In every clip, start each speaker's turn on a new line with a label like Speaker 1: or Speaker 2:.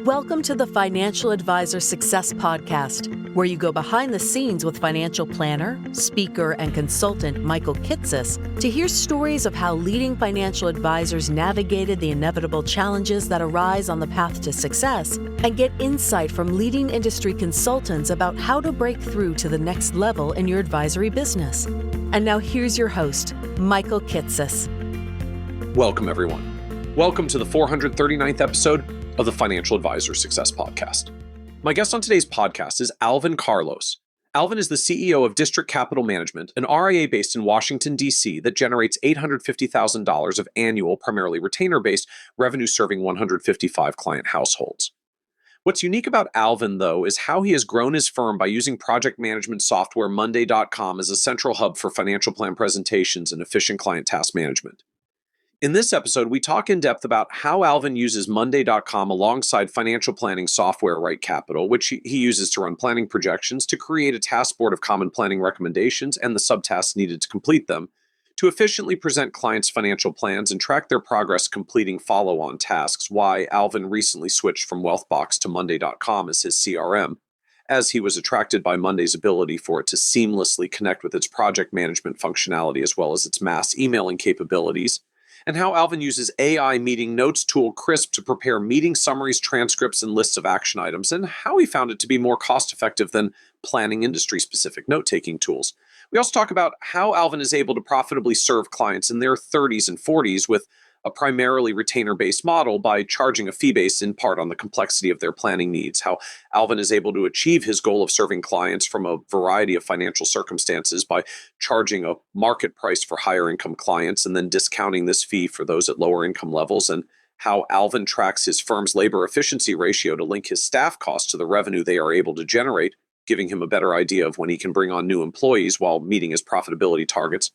Speaker 1: Welcome to the Financial Advisor Success Podcast, where you go behind the scenes with financial planner, speaker, and consultant Michael Kitces to hear stories of how leading financial advisors navigated the inevitable challenges that arise on the path to success, and get insight from leading industry consultants about how to break through to the next level in your advisory business. And now here's your host, Michael Kitces.
Speaker 2: Welcome, everyone. Welcome to the 439th episode of the Financial Advisor Success Podcast. My guest on today's podcast is Alvin Carlos. Alvin is the CEO of RightCapital Management, an RIA based in Washington, D.C. that generates $850,000 of annual, primarily retainer-based, revenue serving 155 client households. What's unique about Alvin, though, is how he has grown his firm by using project management software Monday.com as a central hub for financial plan presentations and efficient client task management. In this episode, we talk in depth about how Alvin uses Monday.com alongside financial planning software RightCapital, which he uses to run planning projections, to create a task board of common planning recommendations and the subtasks needed to complete them, to efficiently present clients' financial plans and track their progress completing follow-on tasks, why Alvin recently switched from Wealthbox to Monday.com as his CRM, as he was attracted by Monday's ability for it to seamlessly connect with its project management functionality as well as its mass emailing capabilities, and how Alvin uses AI meeting notes tool Krisp to prepare meeting summaries, transcripts, and lists of action items, and how he found it to be more cost-effective than planning industry-specific note-taking tools. We also talk about how Alvin is able to profitably serve clients in their 30s and 40s with a primarily retainer-based model by charging a fee base in part on the complexity of their planning needs, how Alvin is able to achieve his goal of serving clients from a variety of financial circumstances by charging a market price for higher income clients and then discounting this fee for those at lower income levels, and how Alvin tracks his firm's labor efficiency ratio to link his staff costs to the revenue they are able to generate, giving him a better idea of when he can bring on new employees while meeting his profitability targets.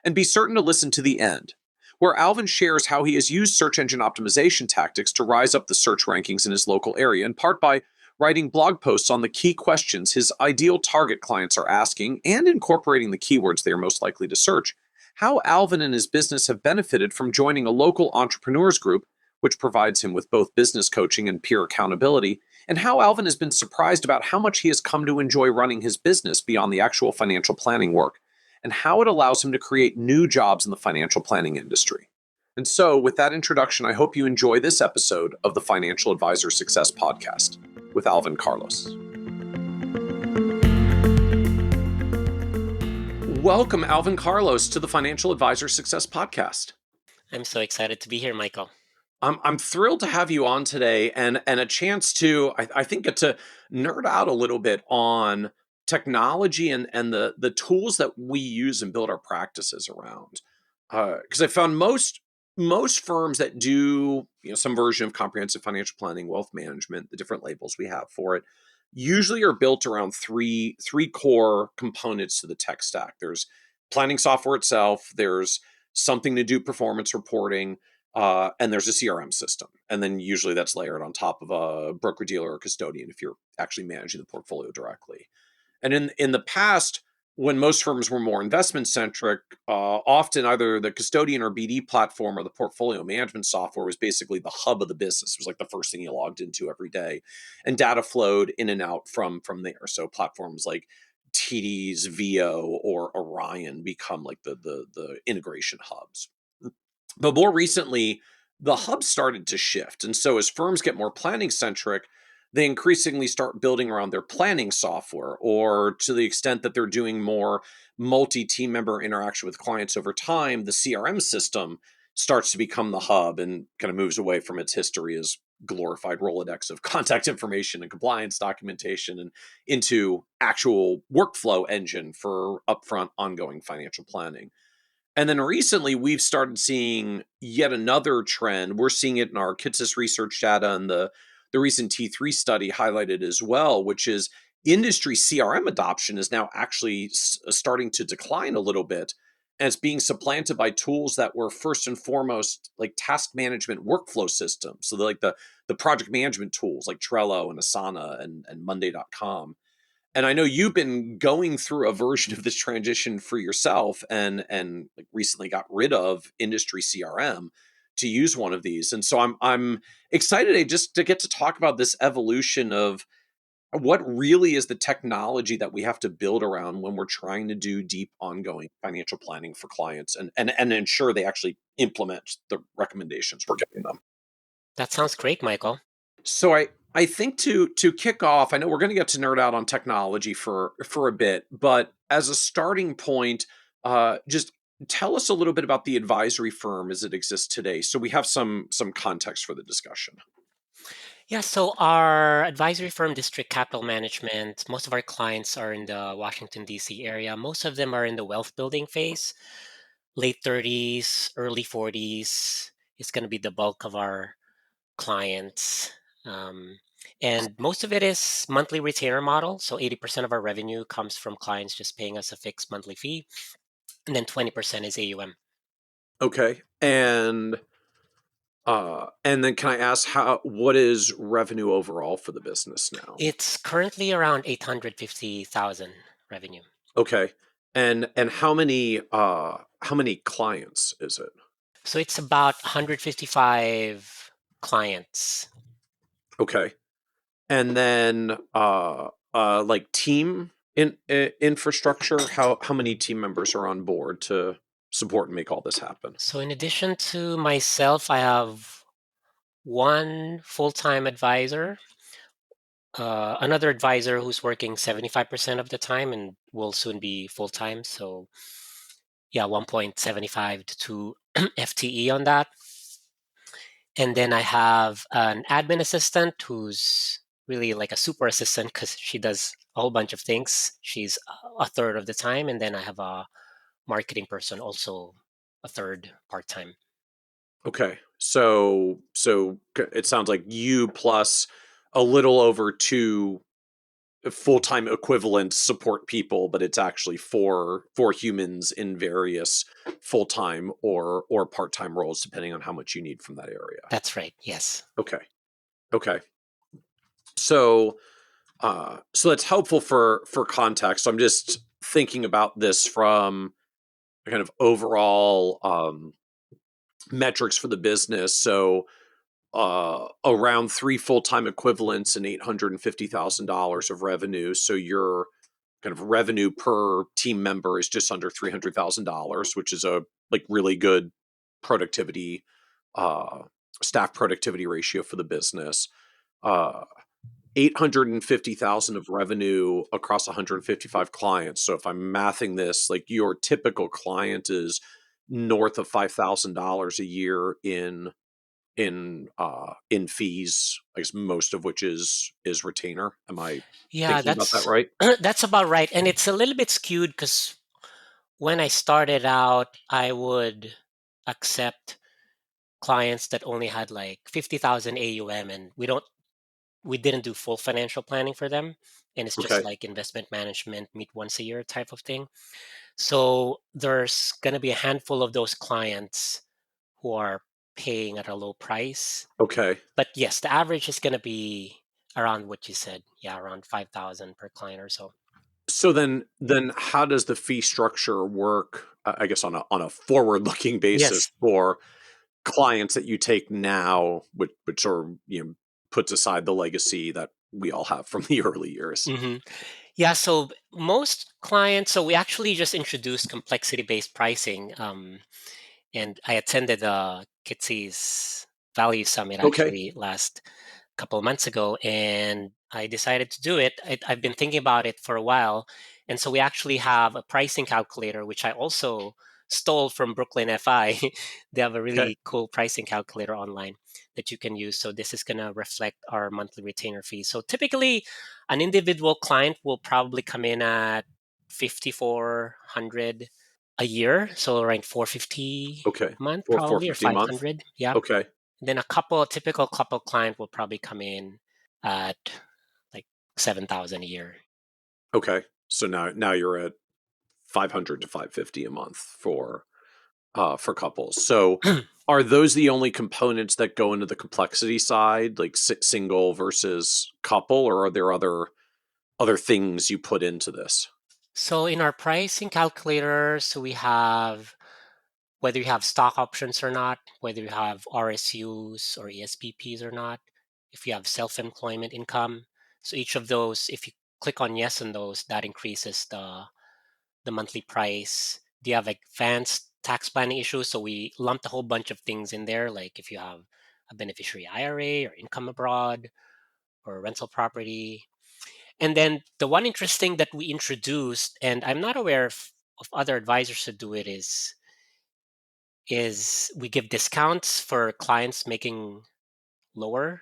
Speaker 2: And be certain to listen to the end, where Alvin shares how he has used search engine optimization tactics to rise up the search rankings in his local area, in part by writing blog posts on the key questions his ideal target clients are asking and incorporating the keywords they are most likely to search, how Alvin and his business have benefited from joining a local entrepreneurs group, which provides him with both business coaching and peer accountability, and how Alvin has been surprised about how much he has come to enjoy running his business beyond the actual financial planning work, and how it allows him to create new jobs in the financial planning industry. And so, with that introduction, I hope you enjoy this episode of the Financial Advisor Success Podcast with Alvin Carlos. Welcome, Alvin Carlos, to the Financial Advisor Success Podcast.
Speaker 3: I'm so excited to be here, Michael.
Speaker 2: I'm thrilled to have you on today and a chance to, I think, get to nerd out a little bit on technology and the tools that we use and build our practices around. Because I found most firms that do some version of comprehensive financial planning, wealth management, the different labels we have for it, usually are built around three core components to the tech stack. There's planning software itself, there's something to do performance reporting, and there's a CRM system. And then usually that's layered on top of a broker-dealer or custodian if you're actually managing the portfolio directly. And in the past, when most firms were more investment-centric, often either the custodian or BD platform or the portfolio management software was basically the hub of the business. It was like the first thing you logged into every day. And data flowed in and out from there. So platforms like TD's, VO, or Orion become like the integration hubs. But more recently, the hubs started to shift. And so as firms get more planning-centric, they increasingly start building around their planning software, or to the extent that they're doing more multi-team member interaction with clients over time, the CRM system starts to become the hub and kind of moves away from its history as glorified Rolodex of contact information and compliance documentation and into actual workflow engine for upfront ongoing financial planning. And then recently, we've started seeing yet another trend. We're seeing it in our Kitces research data, and the recent T3 study highlighted as well, which is industry CRM adoption is now actually starting to decline a little bit. And it's being supplanted by tools that were first and foremost like task management workflow systems. So like the project management tools like Trello and Asana and Monday.com. And I know you've been going through a version of this transition for yourself and recently got rid of industry CRM use one of these. And so I'm excited just to get to talk about this evolution of what really is the technology that we have to build around when we're trying to do deep ongoing financial planning for clients and ensure they actually implement the recommendations we're giving them.
Speaker 3: That sounds great, Michael.
Speaker 2: So I think to kick off, I know we're going to get to nerd out on technology for a bit, but as a starting point, just tell us a little bit about the advisory firm as it exists today, so we have some context for the discussion.
Speaker 3: Yeah, so our advisory firm, District Capital Management, most of our clients are in the Washington, D.C. area. Most of them are in the wealth building phase, late 30s, early 40s. It's going to be the bulk of our clients. And most of it is monthly retainer model. So 80% of our revenue comes from clients just paying us a fixed monthly fee. And then 20% is AUM.
Speaker 2: Okay. And then can I ask what is revenue overall for the business now?
Speaker 3: It's currently around 850,000 revenue.
Speaker 2: Okay. And how many clients is it?
Speaker 3: So it's about 155 clients.
Speaker 2: Okay. And then like team infrastructure, how many team members are on board to support and make all this happen?
Speaker 3: So in addition to myself, I have one full-time advisor, another advisor who's working 75% of the time and will soon be full-time. So yeah, 1.75 to 2 FTE on that. And then I have an admin assistant who's really like a super assistant because she does a whole bunch of things. She's a third of the time. And then I have a marketing person, also a third part-time.
Speaker 2: Okay. So it sounds like you plus a little over 2 full-time equivalent support people, but it's actually four humans in various full-time or part-time roles, depending on how much you need from that area.
Speaker 3: That's right. Yes.
Speaker 2: Okay. So that's helpful for context. So I'm just thinking about this from a kind of overall metrics for the business. So around 3 full-time equivalents and $850,000 of revenue. So your kind of revenue per team member is just under $300,000, which is a like really good productivity, staff productivity ratio for the business. 850,000 of revenue across 155 clients. So if I'm mathing this, like your typical client is north of $5,000 a year in fees, I guess most of which is retainer. Am I thinking about that right?
Speaker 3: That's about right. And it's a little bit skewed because when I started out, I would accept clients that only had like 50,000 AUM, and we didn't do full financial planning for them. And it's just
Speaker 2: Okay.
Speaker 3: like investment management, meet once a year type of thing. So there's going to be a handful of those clients who are paying at a low price.
Speaker 2: Okay.
Speaker 3: But yes, the average is going to be around what you said. Yeah, around 5,000 per client or so.
Speaker 2: So then how does the fee structure work, I guess on a forward-looking basis
Speaker 3: Yes.
Speaker 2: for clients that you take now, which sort of, puts aside the legacy that we all have from the early years?
Speaker 3: Mm-hmm. Yeah, so most clients, so we actually just introduced complexity-based pricing. And I attended Kitsy's Value Summit
Speaker 2: Okay.
Speaker 3: actually last couple of months ago, and I decided to do it. I've been thinking about it for a while. And so we actually have a pricing calculator, which I also stole from Brooklyn FI. They have a
Speaker 2: Okay.
Speaker 3: really cool pricing calculator online that you can use. So this is going to reflect our monthly retainer fees. So typically, an individual client will probably come in at 5,400 a year, so around 450
Speaker 2: Okay.
Speaker 3: a month,
Speaker 2: Or
Speaker 3: probably, or
Speaker 2: 450 a month.
Speaker 3: 500. Yeah.
Speaker 2: Okay.
Speaker 3: Then typical couple client will probably come in at like 7,000 a year.
Speaker 2: Okay. So now you're at 500 to 550 a month for couples. So are those the only components that go into the complexity side, like single versus couple, or are there other things you put into this?
Speaker 3: So in our pricing calculator, so we have whether you have stock options or not, whether you have RSUs or ESPPs or not, if you have self-employment income. So each of those, if you click on yes on those, that increases the monthly price. Do you have advanced tax planning issues? So we lumped a whole bunch of things in there, like if you have a beneficiary IRA or income abroad or rental property. And then the one interesting that we introduced, and I'm not aware of other advisors who do it, is we give discounts for clients making lower,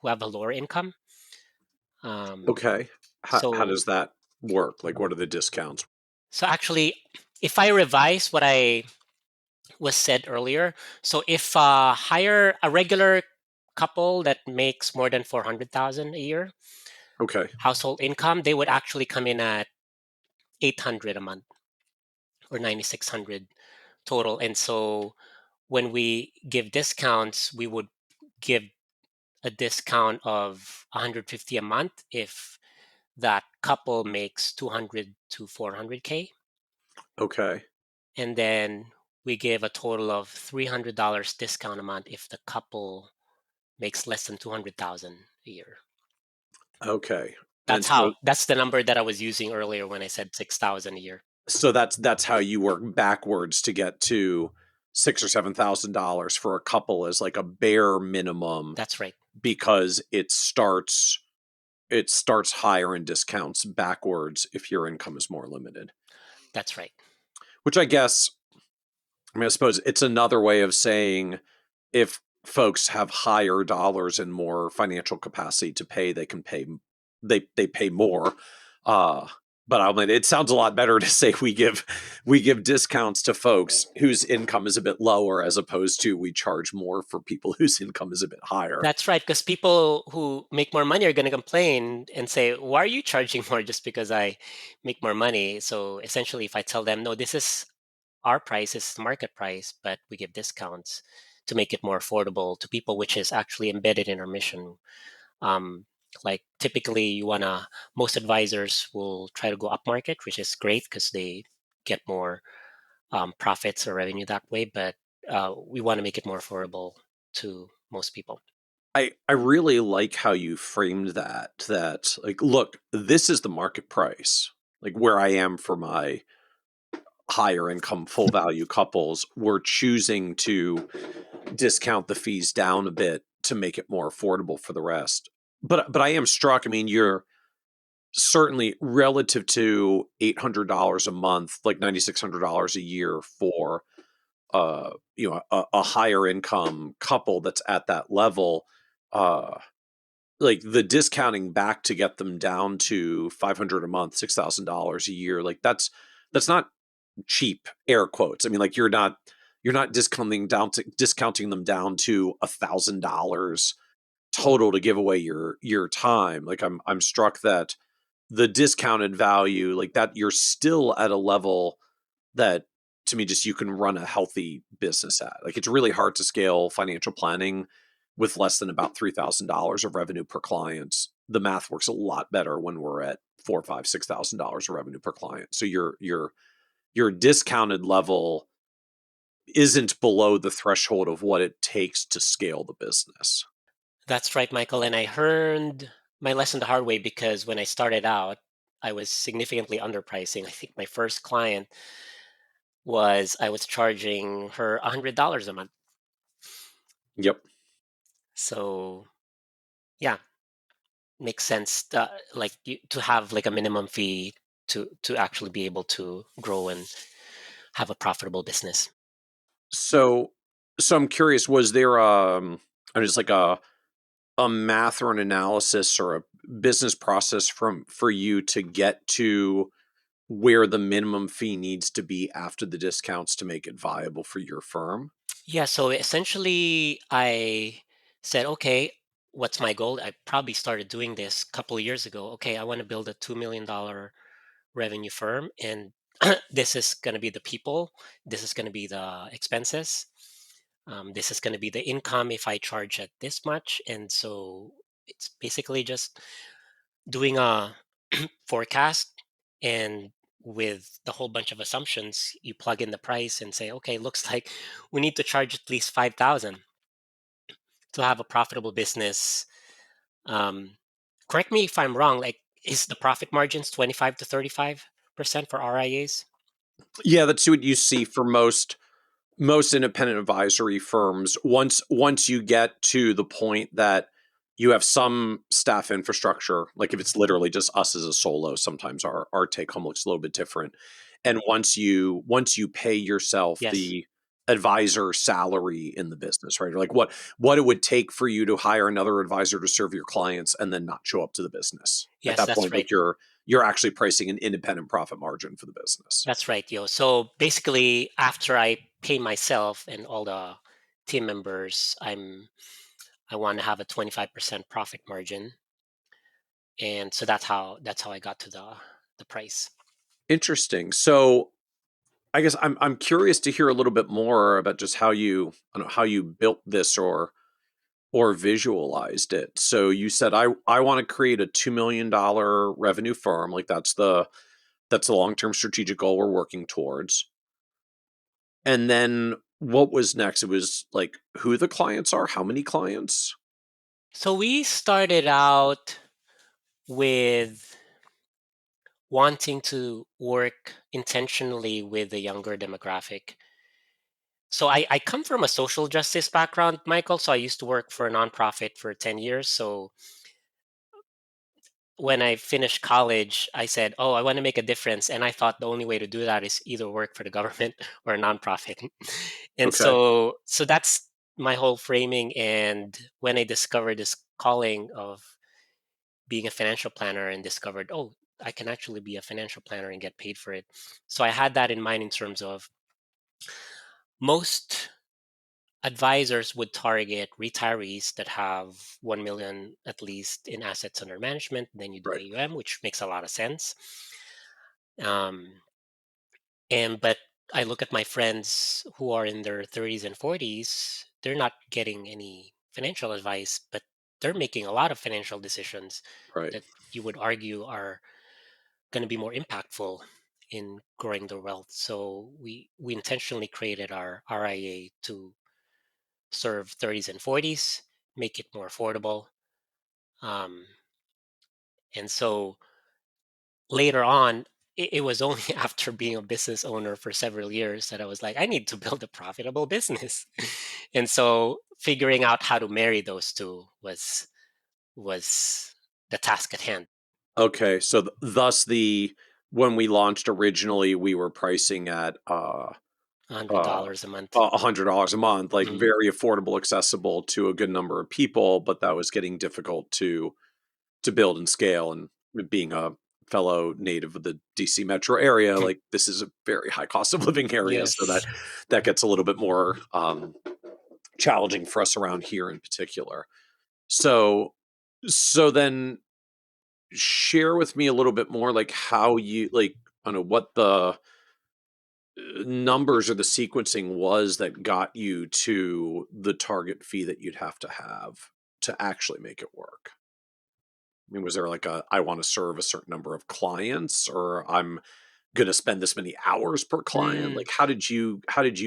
Speaker 3: who have a lower income.
Speaker 2: Okay. How
Speaker 3: So
Speaker 2: does that work? Like, what are the discounts?
Speaker 3: so actually, if I revise what I was said earlier, so if hire a regular couple that makes more than 400,000 a year
Speaker 2: Okay.
Speaker 3: household income, they would actually come in at 800 a month or 9,600 total. And so when we give discounts, we would give a discount of 150 a month if that couple makes 200 to 400K.
Speaker 2: Okay.
Speaker 3: And then we give a total of $300 discount a month if the couple makes less than 200,000 a year.
Speaker 2: Okay. And
Speaker 3: That's the number that I was using earlier when I said 6,000 a year.
Speaker 2: so that's how you work backwards to get to $6,000 or $7,000 for a couple as like a bare minimum,
Speaker 3: That's right.
Speaker 2: because it starts higher in discounts backwards if your income is more limited.
Speaker 3: That's right.
Speaker 2: Which I guess, I mean, I suppose it's another way of saying if folks have higher dollars and more financial capacity to pay, they can pay, they pay more. But I mean, it sounds a lot better to say we give discounts to folks whose income is a bit lower, as opposed to we charge more for people whose income is a bit higher.
Speaker 3: That's right, because people who make more money are going to complain and say, why are you charging more just because I make more money? So essentially, if I tell them, no, this is our price, this is the market price, but we give discounts to make it more affordable to people, which is actually embedded in our mission. Like typically most advisors will try to go up market, which is great because they get more profits or revenue that way, but we want to make it more affordable to most people.
Speaker 2: I really like how you framed that like, look, this is the market price. Like where I am for my higher income full value couples, we're choosing to discount the fees down a bit to make it more affordable for the rest. But I am struck, I mean, you're certainly relative to $800 a month, like $9,600 a year for a higher income couple that's at that level, uh like the discounting back to get them down to 500 a month, $6,000 a year, like that's not cheap, air quotes. I mean, like you're not discounting them down to $1,000 total to give away your time. Like I'm struck that the discounted value, like that, you're still at a level that, to me, just you can run a healthy business at. Like it's really hard to scale financial planning with less than about $3,000 of revenue per client. The math works a lot better when we're at $4,000, $5,000, $6,000 of revenue per client. So your discounted level isn't below the threshold of what it takes to scale the business.
Speaker 3: That's right, Michael. And I learned my lesson the hard way because when I started out, I was significantly underpricing. I think my first client I was charging her $100 a month.
Speaker 2: Yep.
Speaker 3: So yeah, makes sense. To have like a minimum fee to actually be able to grow and have a profitable business.
Speaker 2: So I'm curious, was there just like a math or an analysis or a business process for you to get to where the minimum fee needs to be after the discounts to make it viable for your firm?
Speaker 3: Yeah, so essentially I said, okay, what's my goal? I probably started doing this a couple of years ago. Okay, I want to build a $2 million revenue firm, and this is going to be the people, this is going to be the expenses, this is going to be the income if I charge at this much. And so it's basically just doing a forecast and with the whole bunch of assumptions, you plug in the price and say, okay, looks like we need to charge at least 5,000 to have a profitable business. Correct me if I'm wrong. Like, is the profit margins 25 to 35% for RIAs?
Speaker 2: Yeah, that's what you see for most independent advisory firms. Once you get to the point that you have some staff infrastructure, like if it's literally just us as a solo, sometimes our take home looks a little bit different. And once you pay yourself
Speaker 3: Yes.
Speaker 2: the advisor salary in the business, right? Or like what it would take for you to hire another advisor to serve your clients and then not show up to the business. At
Speaker 3: Yes,
Speaker 2: that
Speaker 3: that's
Speaker 2: point,
Speaker 3: right.
Speaker 2: like you're actually pricing an independent profit margin for the business.
Speaker 3: That's right, yo. So basically, after I pay myself and all the team members, I want to have a 25% profit margin, and so that's how I got to the price.
Speaker 2: Interesting. So I guess I'm curious to hear a little bit more about just how you I don't know how you built this or visualized it. So you said I want to create a $2 million revenue firm. Like that's the long-term strategic goal we're working towards. And then what was next? It was like who the clients are, how many clients?
Speaker 3: So we started out with wanting to work intentionally with the younger demographic. So I come from a social justice background, Michael. So I used to work for a nonprofit for 10 years. So when I finished college, I said, "Oh, I want to make a difference." And I thought the only way to do that is either work for the government or a nonprofit. And
Speaker 2: Okay.
Speaker 3: so that's my whole framing. And when I discovered this calling of being a financial planner and discovered, oh, I can actually be a financial planner and get paid for it. So I had that in mind in terms of most advisors would target retirees that have 1 million at least in assets under management. Then you do
Speaker 2: Right.
Speaker 3: AUM, which makes a lot of sense. Um, but I look at my friends who are in their 30s and 40s, they're not getting any financial advice, but they're making a lot of financial decisions
Speaker 2: Right.
Speaker 3: that you would argue are going to be more impactful in growing their wealth. So we intentionally created our RIA to serve 30s and 40s, make it more affordable. Um, and so later on, it was only after being a business owner for several years that I was like, I need to build a profitable business. And so figuring out how to marry those two was the task at hand.
Speaker 2: Okay. So thus the when we launched originally, we were pricing at uh,
Speaker 3: $100 a month.
Speaker 2: $100 a month, like
Speaker 3: Mhm.
Speaker 2: very affordable, accessible to a good number of people, but that was getting difficult to build and scale. And being a fellow native of the DC metro area, like this is a very high cost of living area, so
Speaker 3: Yes.
Speaker 2: that gets a little bit more challenging for us around here in particular. So so then share with me a little bit more like how you like I don't know what the numbers or the sequencing was that got you to the target fee that you'd have to actually make it work. I mean, was there like a I want to serve a certain number of clients or I'm going to spend this many hours per client?
Speaker 3: Mm.
Speaker 2: Like how did you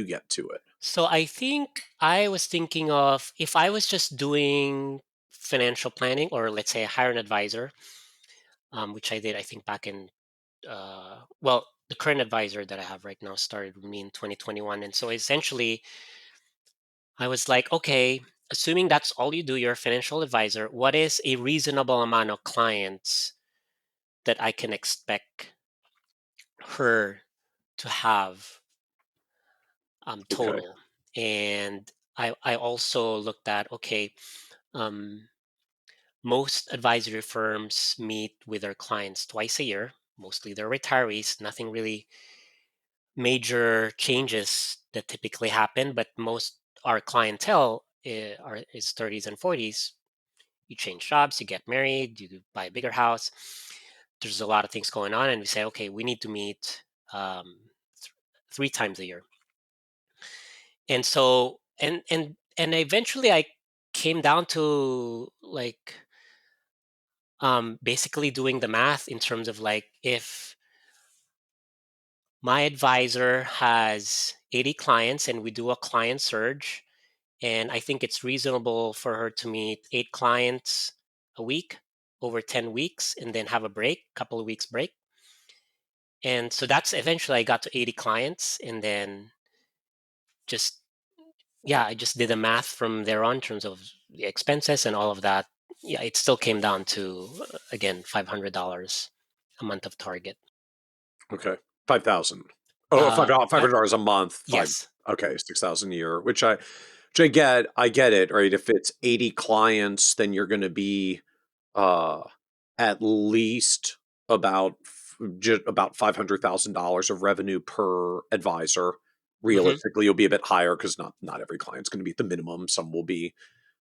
Speaker 2: get to it?
Speaker 3: So I think I was thinking of if I was just doing financial planning, or let's say hire an advisor, which I did, I think back in, well, the current advisor that I have right now started with me in 2021. And so essentially, I was like, okay, assuming that's all you do, you're a financial advisor, what is a reasonable amount of clients that I can expect her to have
Speaker 2: Okay.
Speaker 3: total? And I also looked at, okay, um, most advisory firms meet with their clients twice a year. Mostly they're retirees, nothing really major changes that typically happen, but most our clientele is 30s and 40s. You change jobs, you get married, you buy a bigger house. There's a lot of things going on, and we say, okay, we need to meet th- 3 times a year. And so, and eventually, I came down to like basically doing the math in terms of like if My advisor has 80 clients, and we do a client surge. And I think it's reasonable for her to meet 8 clients a week over 10 weeks and then have a break, couple of weeks break. And so that's eventually I got to 80 clients, and then just, yeah, I just did the math from there on in terms of the expenses and all of that. Yeah, it still came down to, again, $500 a month of target.
Speaker 2: Okay. 5,000. Oh, $500 a month.
Speaker 3: Yes.
Speaker 2: Okay, 6,000 a year, which I get. I get it, right? If it's 80 clients, then you're going to be uh at least about just about $500,000 of revenue per advisor.
Speaker 3: Hmm.
Speaker 2: Realistically, you'll be a bit higher because not every client's going to be at the minimum. Some will be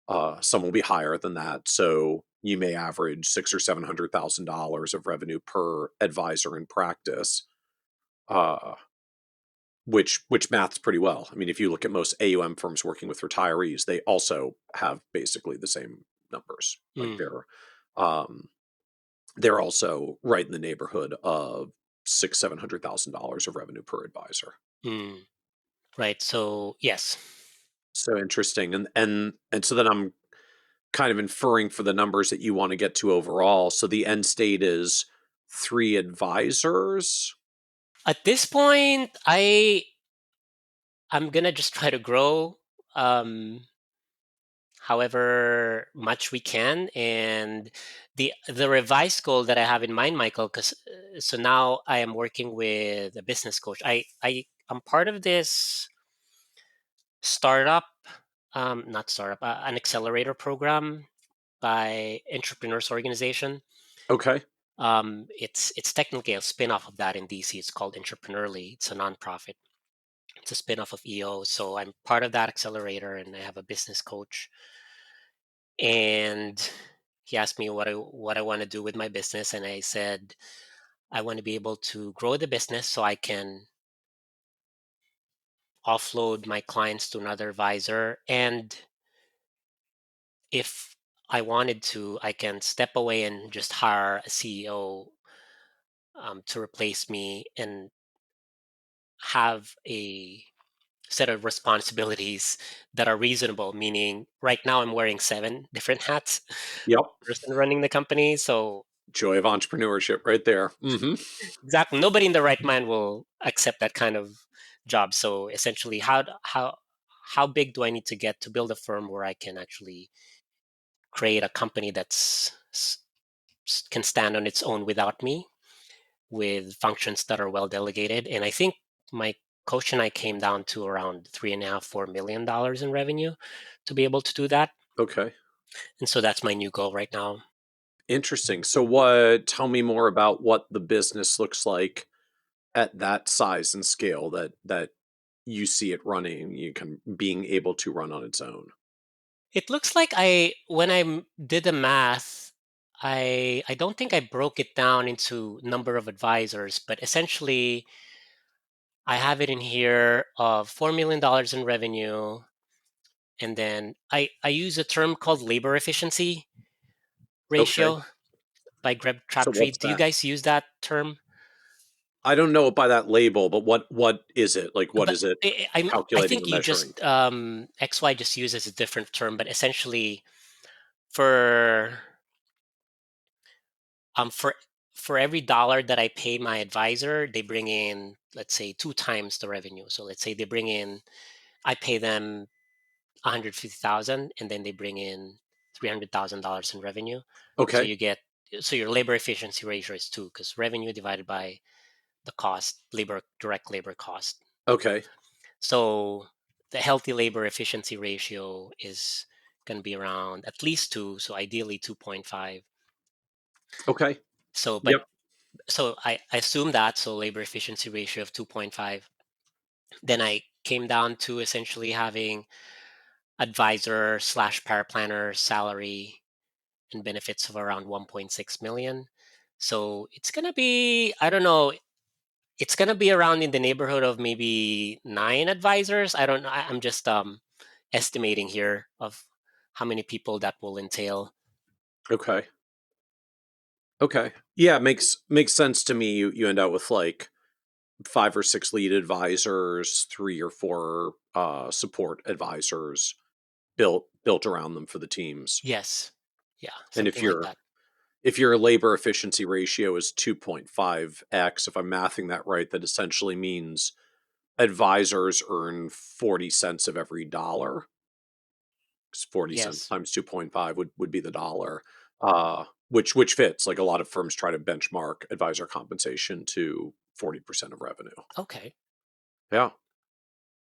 Speaker 2: higher than that. So you may average six or $700,000 of revenue per advisor in practice, uh, which maths pretty well. I mean, if you look at most AUM firms working with retirees, they also have basically the same numbers. Like
Speaker 3: Mm.
Speaker 2: um, they're also right in the neighborhood of $700,000 of revenue per advisor.
Speaker 3: Mm. Right. So yes.
Speaker 2: So interesting, and so then I'm kind of inferring for the numbers that you want to get to overall. So the end state is 3 advisors.
Speaker 3: At this point, I'm gonna just try to grow, um, however much we can, and the revised goal that I have in mind, Michael, because so now I am working with a business coach. I'm part of this startup, not startup, an accelerator program by Entrepreneurs Organization.
Speaker 2: Okay.
Speaker 3: It's technically a spin-off of that in DC. It's called Entrepreneurly. It's a nonprofit. It's a spin-off of EO. So I'm part of that accelerator, and I have a business coach. And he asked me what I want to do with my business, and I said I want to be able to grow the business so I can offload my clients to another advisor, and if I wanted to, I can step away and just hire a CEO to replace me and have a set of responsibilities that are reasonable. Meaning, right now I'm wearing 7 different hats,
Speaker 2: Yep.
Speaker 3: person running the company. So
Speaker 2: Joy of entrepreneurship right there.
Speaker 3: exactly, nobody in the right mind will accept that kind of job. So essentially, how big do I need to get to build a firm where I can actually create a company that's can stand on its own without me, with functions that are well delegated? And I think my coach and I came down to around 3.5, $4 million in revenue to be able to do that.
Speaker 2: Okay.
Speaker 3: And so that's my new goal right now.
Speaker 2: Interesting. So tell me more about what the business looks like at that size and scale that you see it running, you can being able to run on its own.
Speaker 3: It looks like when I did the math, I don't think I broke it down into number of advisors, but essentially I have it in here of $4 million in revenue. And then I use a term called labor efficiency
Speaker 2: Okay.
Speaker 3: ratio by Greg
Speaker 2: So
Speaker 3: Crabtree.
Speaker 2: what's
Speaker 3: Do you
Speaker 2: that?
Speaker 3: guys use that term?
Speaker 2: I don't know it by that label, but what is it? Like what
Speaker 3: But
Speaker 2: is it
Speaker 3: I
Speaker 2: calculating
Speaker 3: think
Speaker 2: or
Speaker 3: you
Speaker 2: measuring?
Speaker 3: just XY just uses a different term, but essentially for um for for every dollar that I pay my advisor, they bring in, let's say, 2 times the revenue. So let's say I pay them 150,000, and then they bring in $300,000 in revenue. So
Speaker 2: Okay.
Speaker 3: your labor efficiency ratio is 2, because revenue divided by the cost, direct labor cost.
Speaker 2: Okay.
Speaker 3: So the healthy labor efficiency ratio is going to be around at least 2, so ideally 2.5.
Speaker 2: Okay.
Speaker 3: So, but
Speaker 2: Yep.
Speaker 3: so I assume that, so labor efficiency ratio of 2.5. Then I came down to essentially having advisor slash paraplanner salary and benefits of around 1.6 million. So it's going to be, I don't know, it's going to be around in the neighborhood of maybe 9 advisors. I don't know. I'm just estimating here of how many people that will entail.
Speaker 2: Okay. Okay. Yeah, makes sense to me. You end out with like 5 or 6 lead advisors, 3 or 4 support advisors built around them for the teams.
Speaker 3: Yes. Yeah,
Speaker 2: And
Speaker 3: something like that.
Speaker 2: if your labor efficiency ratio is 2.5x, if I'm mathing that right, that essentially means advisors earn 40 cents of every dollar. 'Cause 40 cents
Speaker 3: Yes.
Speaker 2: times 2.5 would be the dollar, which fits. Like, a lot of firms try to benchmark advisor compensation to 40% of revenue.
Speaker 3: Okay.
Speaker 2: Yeah.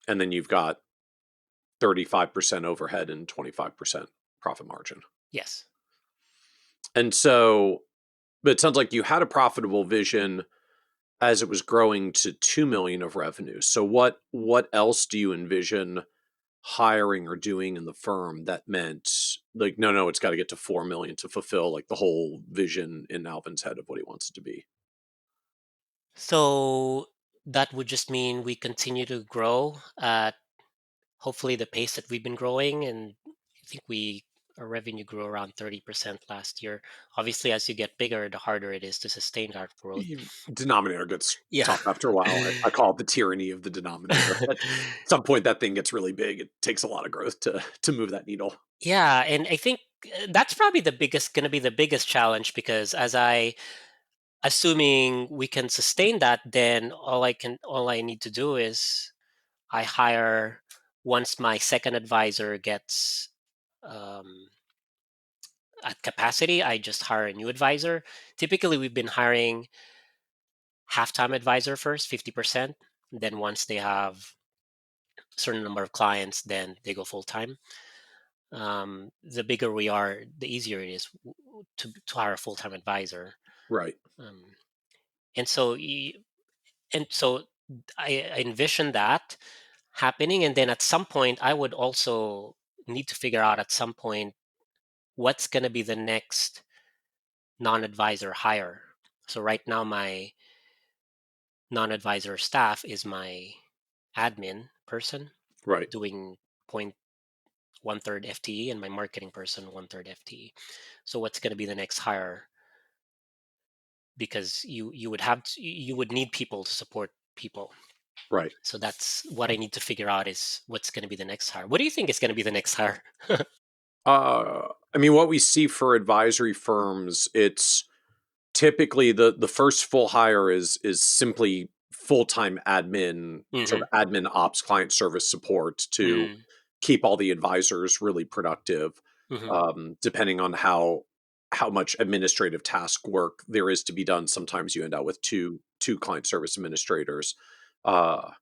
Speaker 2: And then you've got 35% overhead and 25% profit margin.
Speaker 3: Yes.
Speaker 2: And so, but it sounds like you had a profitable vision as it was growing to 2 million of revenue. So what else do you envision hiring or doing in the firm that meant, like, no, it's got to get to 4 million to fulfill like the whole vision in Alvin's head of what he wants it to be?
Speaker 3: So that would just mean we continue to grow at hopefully the pace that we've been growing, and I think our revenue grew around 30% last year. Obviously, as you get bigger, the harder it is to sustain that growth.
Speaker 2: Denominator gets
Speaker 3: Yeah.
Speaker 2: tough after a while. I call it the tyranny of the denominator. At some point, that thing gets really big. It takes a lot of growth to move that needle.
Speaker 3: Yeah, and I think that's probably going to be the biggest challenge, because assuming we can sustain that, then all I need to do is I hire once my second advisor gets um, at capacity, I just hire a new advisor. Typically, we've been hiring half-time advisor first, 50%. Then once they have a certain number of clients, then they go full-time. The bigger we are, the easier it is to hire a full-time advisor.
Speaker 2: Right.
Speaker 3: Um, and so and so I envision that happening, and then at some point, I would also need to figure out at some point what's going to be the next non-advisor hire. So right now, my non-advisor staff is my admin person
Speaker 2: Right.
Speaker 3: doing point one third FTE, and my marketing person 1/3 FTE. So what's going to be the next hire? Because you would need people to support people.
Speaker 2: Right.
Speaker 3: So that's what I need to figure out, is what's going to be the next hire. What do you think is going to be the next hire?
Speaker 2: I mean, what we see for advisory firms, it's typically the first full hire is simply full-time admin, sort
Speaker 3: Hmm.
Speaker 2: of admin ops, client service support to
Speaker 3: Mm.
Speaker 2: keep all the advisors really productive.
Speaker 3: Hmm.
Speaker 2: Depending on how much administrative task work there is to be done, sometimes you end up with two client service administrators. Uh,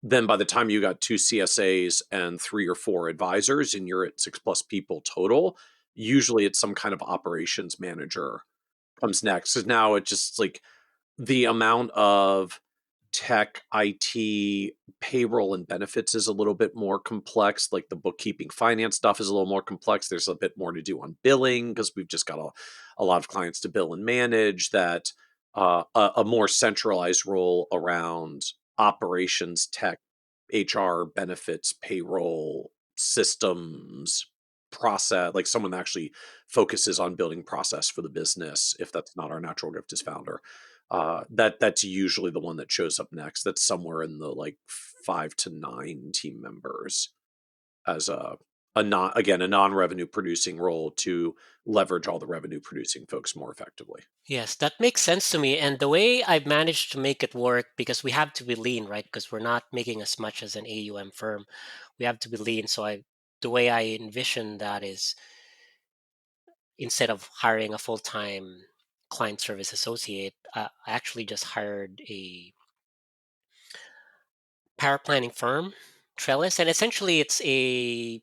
Speaker 2: then by the time you got 2 CSAs and 3 or 4 advisors, and you're at 6+ people total, usually it's some kind of operations manager comes next. Because now it's just like the amount of tech, IT, payroll, and benefits is a little bit more complex. Like, the bookkeeping, finance stuff is a little more complex. There's a bit more to do on billing because we've just got a lot of clients to bill and manage. That a more centralized role around operations, tech, HR, benefits, payroll, systems, process, like someone that actually focuses on building process for the business, if that's not our natural gift as founder. That's usually the one that shows up next. That's somewhere in the like 5 to 9 team members as a non-revenue producing role to leverage all the revenue producing folks more effectively.
Speaker 3: Yes, that makes sense to me. And the way I've managed to make it work, because we have to be lean, right? Because we're not making as much as an AUM firm. We have to be lean. The way I envision that is, instead of hiring a full-time client service associate, I actually just hired a paraplanning firm, Trellis, and essentially it's a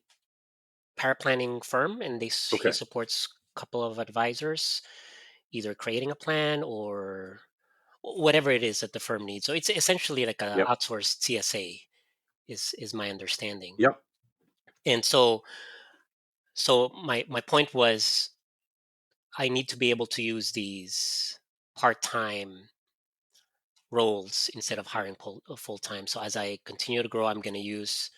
Speaker 3: paraplanning firm, and he
Speaker 2: Okay.
Speaker 3: supports a couple of advisors, either creating a plan or whatever it is that the firm needs. So it's essentially like a
Speaker 2: Yep.
Speaker 3: outsourced CSA, is my understanding.
Speaker 2: Yep.
Speaker 3: And so my point was, I need to be able to use these part-time roles instead of hiring full-time. So as I continue to grow, I'm going to use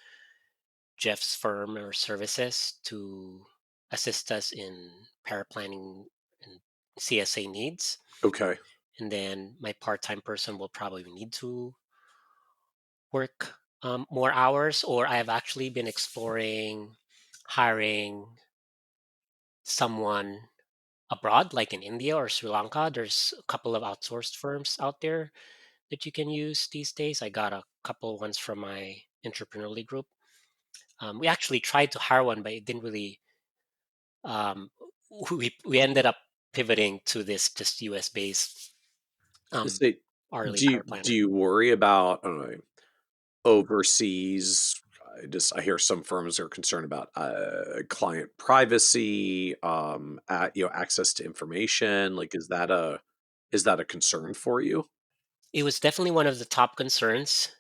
Speaker 3: Jeff's firm or services to assist us in paraplanning and CSA needs.
Speaker 2: Okay.
Speaker 3: And then my part-time person will probably need to work more hours, or I've actually been exploring hiring someone abroad, like in India or Sri Lanka. There's a couple of outsourced firms out there that you can use these days. I got a couple ones from my entrepreneurial group. We actually tried to hire one, but it didn't really. Um, we ended up pivoting to this just US based
Speaker 2: So
Speaker 3: hourly
Speaker 2: do you
Speaker 3: power
Speaker 2: do
Speaker 3: planner.
Speaker 2: you worry about, I don't know, overseas? I hear some firms are concerned about client privacy, access to information. Like, is that a concern for you?
Speaker 3: It was definitely one of the top concerns.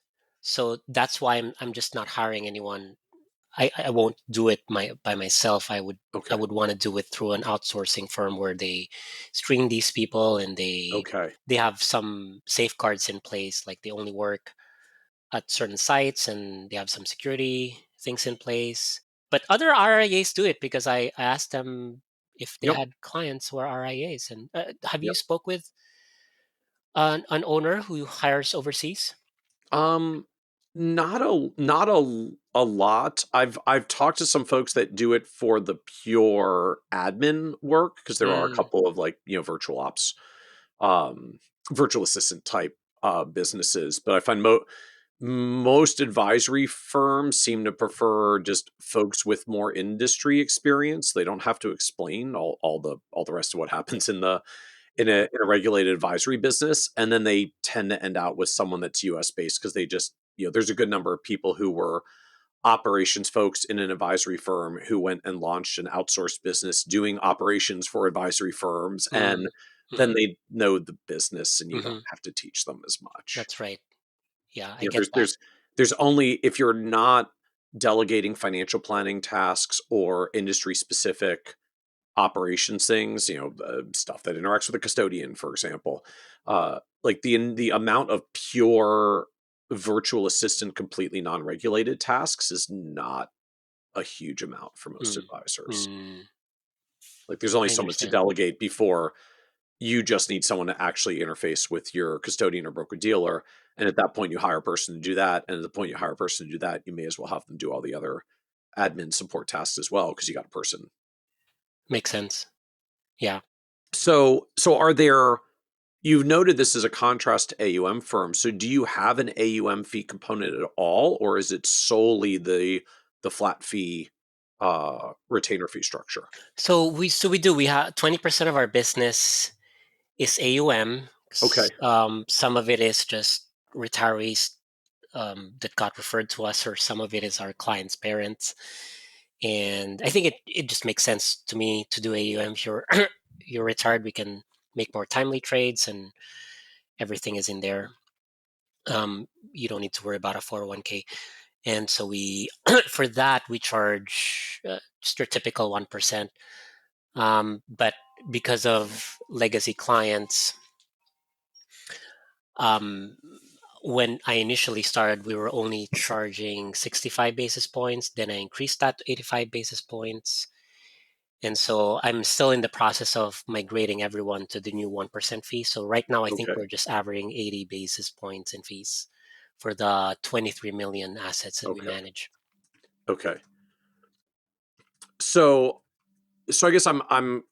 Speaker 3: So that's why I'm just not hiring anyone. I won't do it by myself. I
Speaker 2: Okay.
Speaker 3: would want to do it through an outsourcing firm where they screen these people and
Speaker 2: Okay.
Speaker 3: they have some safeguards in place, like they only work at certain sites and they have some security things in place. But other RIAs do it because I asked them if they
Speaker 2: Yep.
Speaker 3: had clients who are RIAs. And have you
Speaker 2: Yep.
Speaker 3: spoke with an owner who hires overseas?
Speaker 2: Um, not a lot. I've talked to some folks that do it for the pure admin work because there are a
Speaker 3: Mm,
Speaker 2: couple of, like, virtual ops, um, virtual assistant type businesses, but I find most advisory firms seem to prefer just folks with more industry experience. They don't have to explain all the rest of what happens in a regulated advisory business, and then they tend to end out with someone that's US based because they just, there's a good number of people who were operations folks in an advisory firm who went and launched an outsourced business doing operations for advisory firms,
Speaker 3: mm,
Speaker 2: and then
Speaker 3: hmm
Speaker 2: they know the business and you don't
Speaker 3: hmm
Speaker 2: have to teach them as much.
Speaker 3: That's right. Yeah, I
Speaker 2: You know,
Speaker 3: get that.
Speaker 2: there's only, if you're not delegating financial planning tasks or industry specific operations things, stuff that interacts with a custodian, for example, like the amount of pure virtual assistant, completely non-regulated tasks is not a huge amount for most
Speaker 3: Mm,
Speaker 2: advisors.
Speaker 3: mm,
Speaker 2: Like, there's only
Speaker 3: I
Speaker 2: so much to
Speaker 3: understand.
Speaker 2: delegate before you just need someone to actually interface with your custodian or broker dealer. And at that point, you hire a person to do that. And at the point you hire a person to do that, you may as well have them do all the other admin support tasks as well because you got a person.
Speaker 3: Makes sense. Yeah.
Speaker 2: So are there? You've noted this as a contrast to AUM firms. So do you have an AUM fee component at all, or is it solely the flat fee retainer fee structure?
Speaker 3: So we do. We have 20% of our business is AUM.
Speaker 2: Okay.
Speaker 3: Some of it is just retirees that got referred to us, or some of it is our clients' parents. And I think it just makes sense to me to do AUM. If you're you're retired, we can make more timely trades, and everything is in there. You don't need to worry about a 401k. And so we, for that, we charge just your typical 1%. But because of legacy clients, um, when I initially started, we were only charging 65 basis points. Then I increased that to 85 basis points. And so I'm still in the process of migrating everyone to the new 1% fee. So right now, I think
Speaker 2: Okay.
Speaker 3: we're just averaging 80 basis points in fees for the 23 million assets that we
Speaker 2: Okay.
Speaker 3: manage.
Speaker 2: Okay. So I guess I'm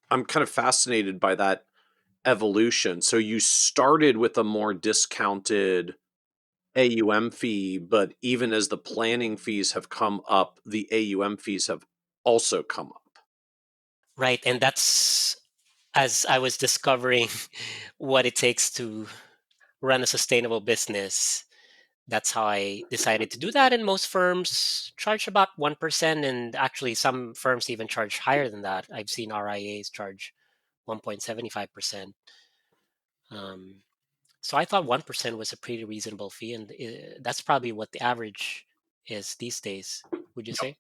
Speaker 2: kind of fascinated by that evolution. So you started with a more discounted AUM fee, but even as the planning fees have come up, the AUM fees have also come up.
Speaker 3: Right. And that's as I was discovering what it takes to run a sustainable business. That's how I decided to do that. And most firms charge about 1%. And actually, some firms even charge higher than that. I've seen RIAs charge 1.75%. Um, so I thought 1% was a pretty reasonable fee. And that's probably what the average is these days, would you say?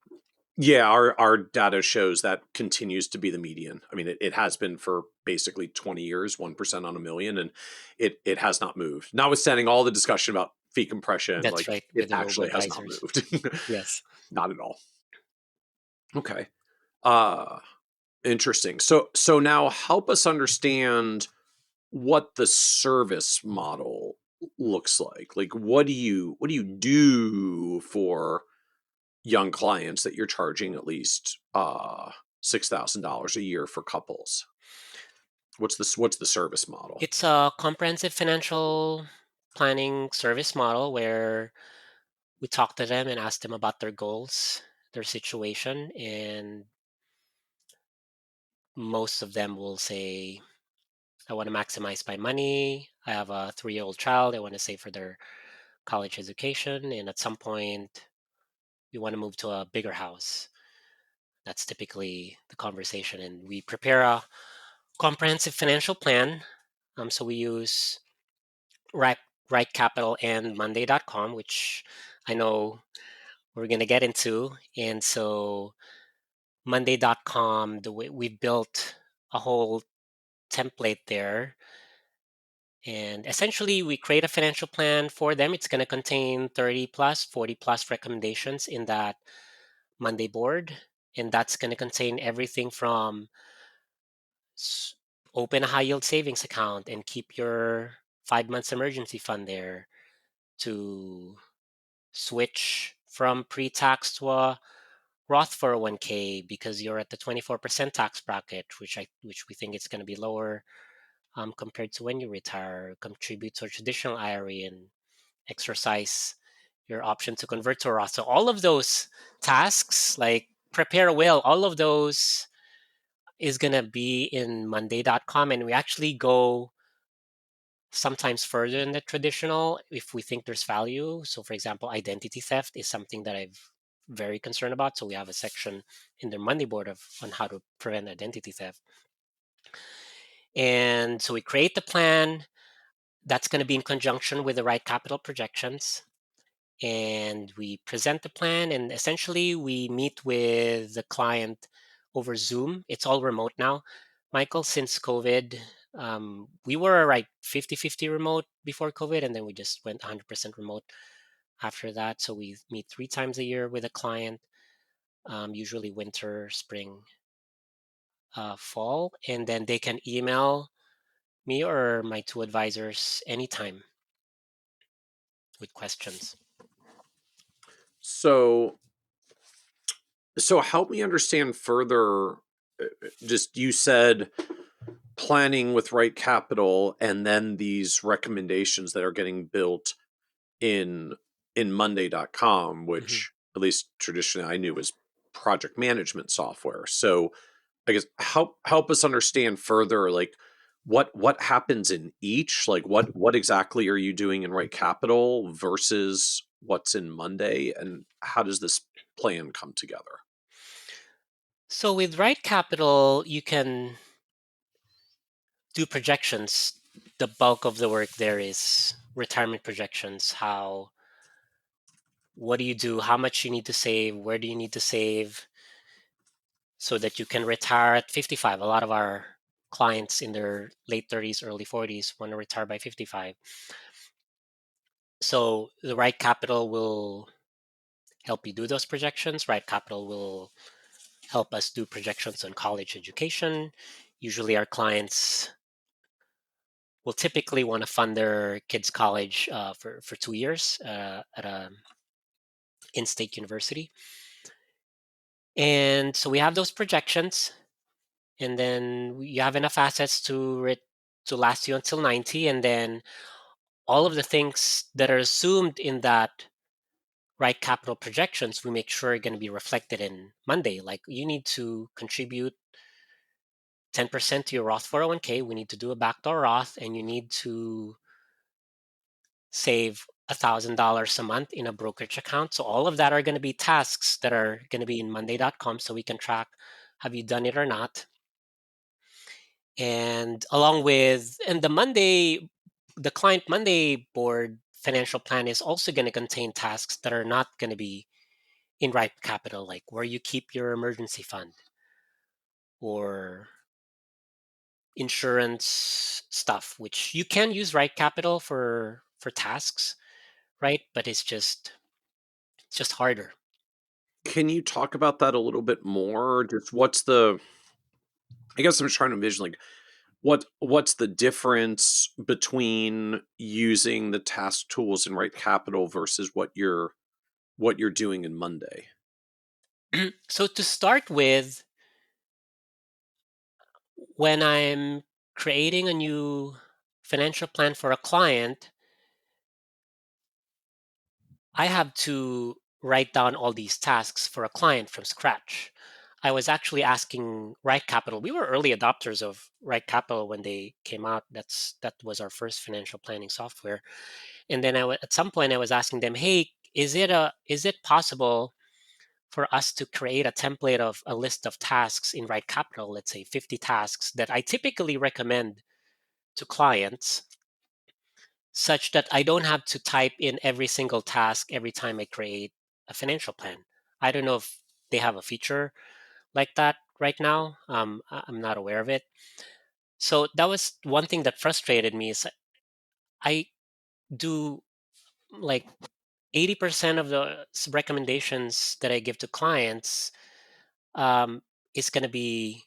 Speaker 2: Yeah, our data shows that continues to be the median. I mean, it has been for basically 20 years, 1% on a million, and it has not moved. Notwithstanding all the discussion about fee compression,
Speaker 3: That's
Speaker 2: like,
Speaker 3: right,
Speaker 2: it
Speaker 3: with the robo
Speaker 2: actually has not
Speaker 3: advisors.
Speaker 2: moved.
Speaker 3: Yes.
Speaker 2: Not at all. Okay. Uh Interesting. So now help us understand what the service model looks like. Like, what do you do for young clients that you're charging at least $6,000 a year for couples? What's the service model?
Speaker 3: It's a comprehensive financial planning service model where we talk to them and ask them about their goals, their situation, and most of them will say, I want to maximize my money. I have a 3-year-old child. I want to save for their college education. And at some point, we want to move to a bigger house. That's typically the conversation. And we prepare a comprehensive financial plan. So we use RightCapital and Monday.com, which I know we're going to get into. And so Monday.com, the way we built a whole template there. And essentially, we create a financial plan for them. It's going to contain 30 plus, 40 plus recommendations in that Monday board. And that's going to contain everything from open a high yield savings account and keep your 5 months emergency fund there, to switch from pre-tax to a Roth 401k because you're at the 24% tax bracket, which we think it's going to be lower compared to when you retire. Contribute to a traditional IRA and exercise your option to convert to a Roth. So all of those tasks, like prepare a will, all of those is going to be in Monday.com, and we actually go sometimes further than the traditional if we think there's value. So for example, identity theft is something that I'm very concerned about. So we have a section in their Monday board on how to prevent identity theft. And so we create the plan that's going to be in conjunction with the RightCapital projections. And we present the plan, and essentially we meet with the client over Zoom. It's all remote now, Michael, since COVID. We were like 50-50 remote before COVID, and then we just went 100% remote after that. So we meet 3 times a year with a client, usually winter, spring, fall, and then they can email me or my 2 advisors anytime with questions.
Speaker 2: So help me understand further. Just, you said planning with RightCapital, and then these recommendations that are getting built in Monday.com, which at least traditionally I knew was project management software. So I guess help us understand further, like what happens in each, like what exactly are you doing in RightCapital versus what's in Monday, and how does this plan come together?
Speaker 3: So with RightCapital, you can do projections. The bulk of the work there is retirement projections. What do you do? How much you need to save? Where do you need to save so that you can retire at 55? A lot of our clients in their late 30s, early 40s want to retire by 55. So the RightCapital will help you do those projections. RightCapital will help us do projections on college education. Usually our clients will typically want to fund their kids' college for 2 years at a in-state university. And so we have those projections, and then you have enough assets to last you until 90, and then all of the things that are assumed in that RightCapital projections, we make sure are going to be reflected in Monday. Like, you need to contribute 10% to your Roth 401k. We need to do a backdoor Roth, and you need to save $1,000 a month in a brokerage account. So all of that are going to be tasks that are going to be in Monday.com, so we can track, have you done it or not? And the client Monday board financial plan is also going to contain tasks that are not going to be in RightCapital, like where you keep your emergency fund or insurance stuff, which you can use RightCapital for tasks, right? But it's just harder.
Speaker 2: Can you talk about that a little bit more? Just I guess I'm just trying to envision, like, What's the difference between using the task tools in RightCapital versus what you're doing in Monday?
Speaker 3: So to start with, when I'm creating a new financial plan for a client, I have to write down all these tasks for a client from scratch. I was actually asking RightCapital. We were early adopters of RightCapital when they came out. That was our first financial planning software. And then at some point I was asking them, "Hey, is it possible for us to create a template of a list of tasks in RightCapital, let's say 50 tasks that I typically recommend to clients, such that I don't have to type in every single task every time I create a financial plan?" I don't know if they have a feature like that right now. I'm not aware of it. So that was one thing that frustrated me is I do like 80% of the recommendations that I give to clients, um, is going to be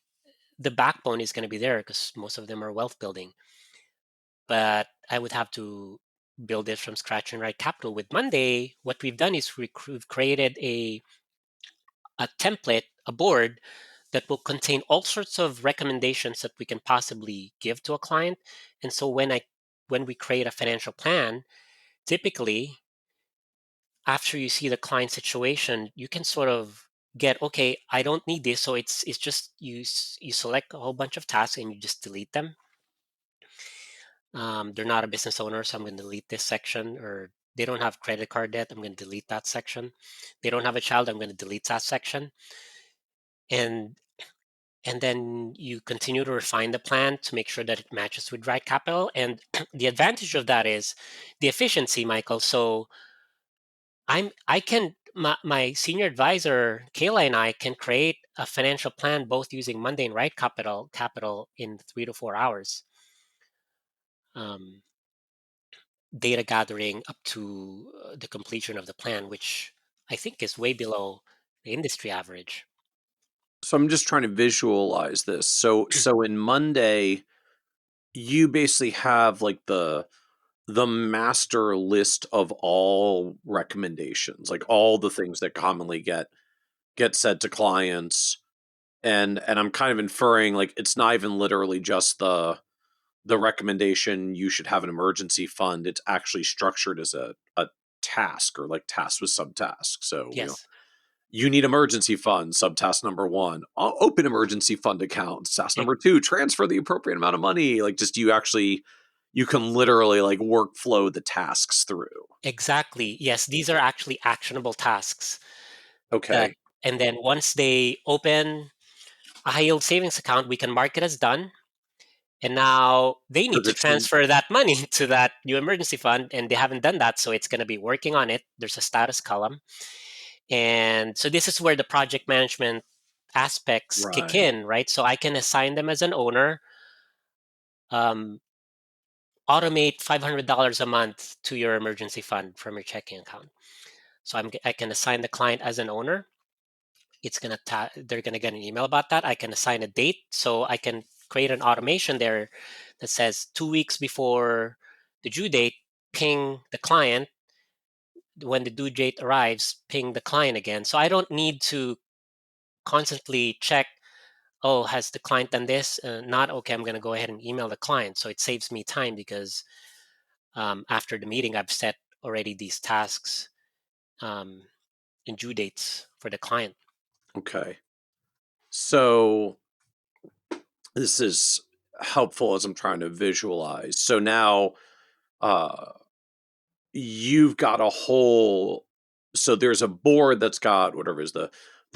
Speaker 3: the backbone is going to be there because most of them are wealth building. But I would have to build it from scratch and write capital. With Monday, what we've done is we've created a template, a board that will contain all sorts of recommendations that we can possibly give to a client. And so when we create a financial plan, typically after you see the client situation, you can sort of get, okay, I don't need this. So it's just you select a whole bunch of tasks and you just delete them. They're not a business owner, so I'm going to delete this section. Or they don't have credit card debt, I'm going to delete that section. They don't have a child, I'm going to delete that section. And then you continue to refine the plan to make sure that it matches with RightCapital. And the advantage of that is the efficiency, Michael. So my senior advisor Kayla and I can create a financial plan both using Monday and RightCapital in 3 to 4 hours. Um, Data gathering up to the completion of the plan, which I think is way below the industry average.
Speaker 2: So I'm just trying to visualize this. So in Monday, you basically have like the master list of all recommendations, like all the things that commonly get said to clients. And I'm kind of inferring like it's not even literally just the recommendation you should have an emergency fund. It's actually structured as a task or like tasks with subtasks. So,
Speaker 3: Yes,
Speaker 2: you need emergency funds, subtask number one, open emergency fund accounts. Task
Speaker 3: e-
Speaker 2: number two, transfer the appropriate amount of money. Like, just you can literally like workflow the tasks through.
Speaker 3: exactly. Yes, these are actually actionable tasks that,
Speaker 2: Okay.
Speaker 3: and then once they open a high yield savings account, we can mark it as done. And now they need
Speaker 2: Because
Speaker 3: to
Speaker 2: it's in,
Speaker 3: transfer that money to that new emergency fund, and they haven't done that. So it's going to be working on it. There's a status column. And so this is where the project management aspects kick
Speaker 2: right.
Speaker 3: in, right? So I can assign them as an owner, um, automate $500 a month to your emergency fund from your checking account. So I can assign the client as an owner. They're gonna get an email about that. I can assign a date, so I can create an automation there that says 2 weeks before the due date, ping the client. When the due date arrives, ping the client again. So I don't need to constantly check, oh, has the client done this? Not okay. I'm going to go ahead and email the client. So it saves me time because after the meeting, I've set already these tasks um, and due dates for the client.
Speaker 2: Okay. So this is helpful as I'm trying to visualize. So now uh you've got a whole so there's a board that's got whatever is the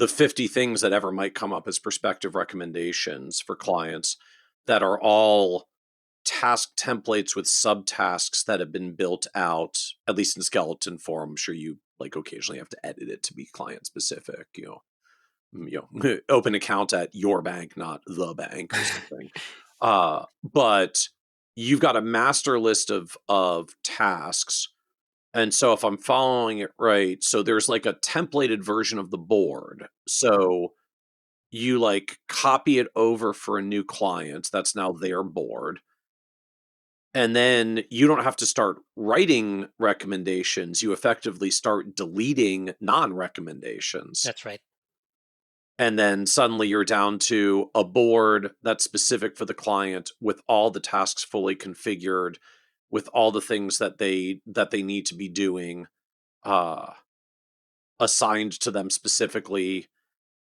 Speaker 2: 50 things that ever might come up as prospective recommendations for clients that are all task templates with subtasks that have been built out, at least in skeleton form. I'm sure you like occasionally have to edit it to be client specific, open account at your bank, not the bank or something. But you've got a master list of tasks. And so if I'm following it right, so there's like a templated version of the board. So you like copy it over for a new client. That's now their board. And then you don't have to start writing recommendations. You effectively start deleting non-recommendations.
Speaker 3: That's right.
Speaker 2: And then suddenly you're down to a board that's specific for the client with all the tasks fully configured, with all the things that they need to be doing assigned to them specifically.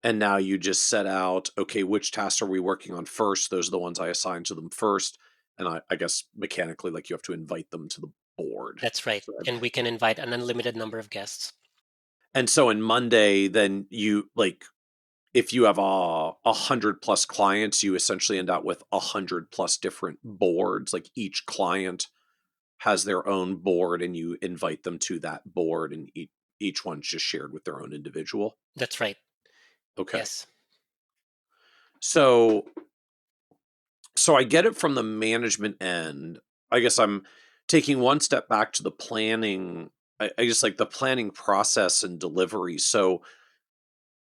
Speaker 2: And now you just set out, okay, which tasks are we working on first? Those are the ones I assign to them first. And I guess mechanically, like you have to invite them to the board.
Speaker 3: That's right. And we can invite an unlimited number of guests.
Speaker 2: And so in Monday, then you like, if you have 100+ clients, you essentially end up with 100+ different boards. Like each client has their own board, and you invite them to that board, and each one's just shared with their own individual.
Speaker 3: That's right.
Speaker 2: Okay.
Speaker 3: Yes.
Speaker 2: So I get it from the management end. I guess I'm taking one step back to the planning. I just like the planning process and delivery. So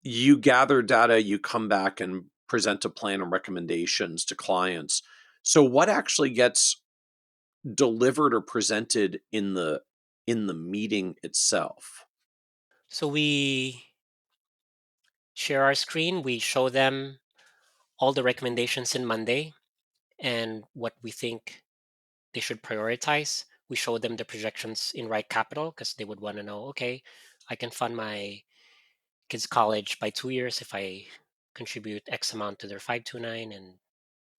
Speaker 2: you gather data, you come back and present a plan and recommendations to clients. So what actually gets delivered or presented in the meeting itself?
Speaker 3: So we share our screen. We show them all the recommendations in Monday and what we think they should prioritize. We show them the projections in RightCapital because they would want to know, okay, I can fund my kids' college by 2 years if I contribute X amount to their 529 and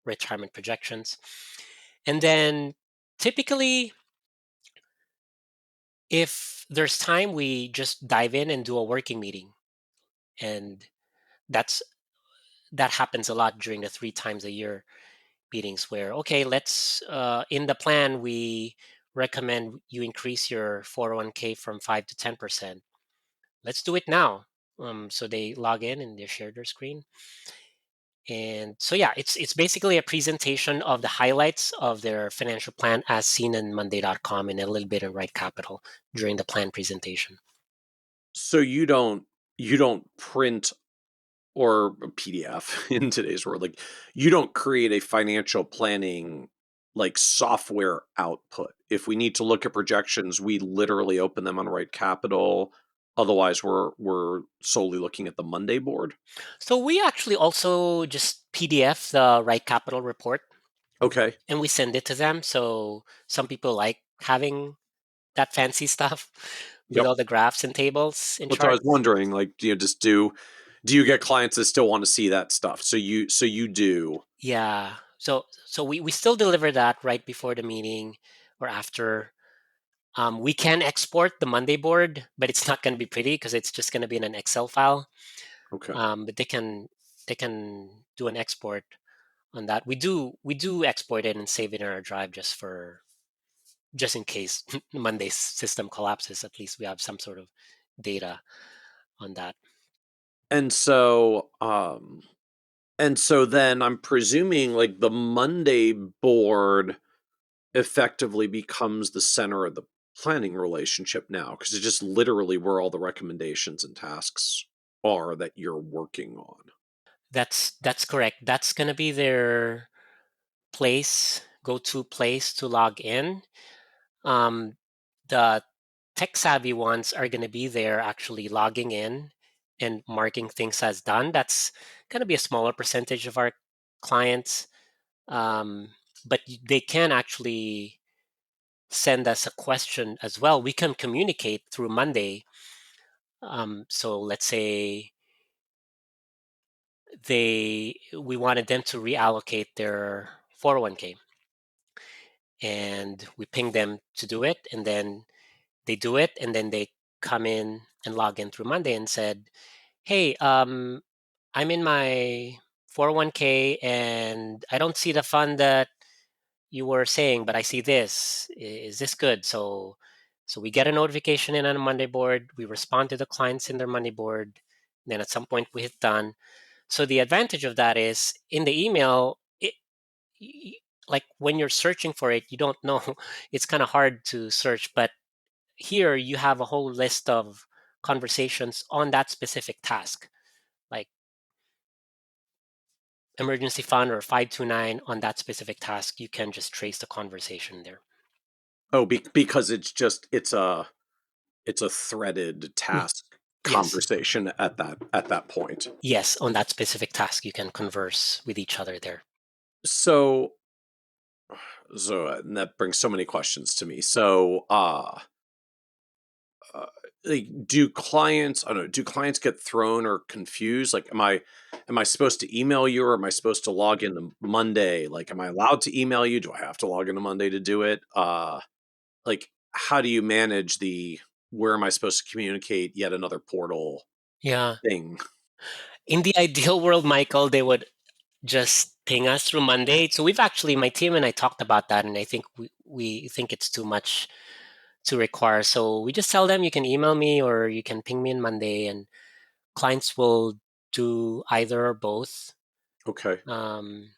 Speaker 3: retirement projections. And then typically, if there's time, we just dive in and do a working meeting. And that happens a lot during the 3 times a year meetings where, okay, let's, in the plan, we recommend you increase your 401k from 5 to 10%. Let's do it now. So they log in and they share their screen. And so, yeah, it's basically a presentation of the highlights of their financial plan as seen in Monday.com and a little bit in RightCapital during the plan presentation.
Speaker 2: So you don't print or a PDF in today's world. Like you don't create a financial planning like software output. If we need to look at projections, we literally open them on RightCapital. Otherwise, we're solely looking at the Monday board.
Speaker 3: So we actually also just PDF the RightCapital report
Speaker 2: Okay.
Speaker 3: and we send it to them. So some people like having that fancy stuff with
Speaker 2: Yep.
Speaker 3: all the graphs and tables and
Speaker 2: What I was
Speaker 3: charts.
Speaker 2: wondering, like, just do you get clients that still want to see that stuff? So you do.
Speaker 3: Yeah. So we still deliver that right before the meeting or after. We can export the Monday board, but it's not going to be pretty because it's just going to be in an Excel file.
Speaker 2: Okay.
Speaker 3: But they can do an export on that. We do export it and save it in our drive just in case Monday's system collapses. At least we have some sort of data on that.
Speaker 2: And so then I'm presuming like the Monday board effectively becomes the center of the planning relationship now, because it's just literally where all the recommendations and tasks are that you're working on.
Speaker 3: That's correct. That's going to be their go-to place to log in. The tech-savvy ones are going to be there actually logging in and marking things as done. That's going to be a smaller percentage of our clients, but they can actually send us a question as well. We can communicate through Monday. So let's say we wanted them to reallocate their 401k, and we ping them to do it, and then they do it, and then they come in and log in through Monday and said, "Hey, I'm in my 401k and I don't see the fund that you were saying, but I see this. Is this good?" So we get a notification in on a Monday board. We respond to the clients in their Monday board. Then at some point we hit done. So the advantage of that is in the email, like when you're searching for it, you don't know. It's kind of hard to search, but here you have a whole list of conversations on that specific task. Like emergency fund or 529 on that specific task, you can just trace the conversation there.
Speaker 2: Oh, because it's a threaded task
Speaker 3: Yes.
Speaker 2: conversation at that point.
Speaker 3: Yes, on that specific task, you can converse with each other there.
Speaker 2: So and that brings so many questions to me. So like, do clients, I don't know, do clients get thrown or confused? Like, am I supposed to email you, or am I supposed to log into Monday? Like, am I allowed to email you? Do I have to log into Monday to do it? Like, how do you manage where am I supposed to communicate yet another portal
Speaker 3: Yeah.
Speaker 2: thing?
Speaker 3: In the ideal world, Michael, they would just ping us through Monday. So we've actually, my team and I talked about that, and I think we think it's too much to require. So we just tell them you can email me or you can ping me on Monday, and clients will do either or both,
Speaker 2: Okay.
Speaker 3: depending on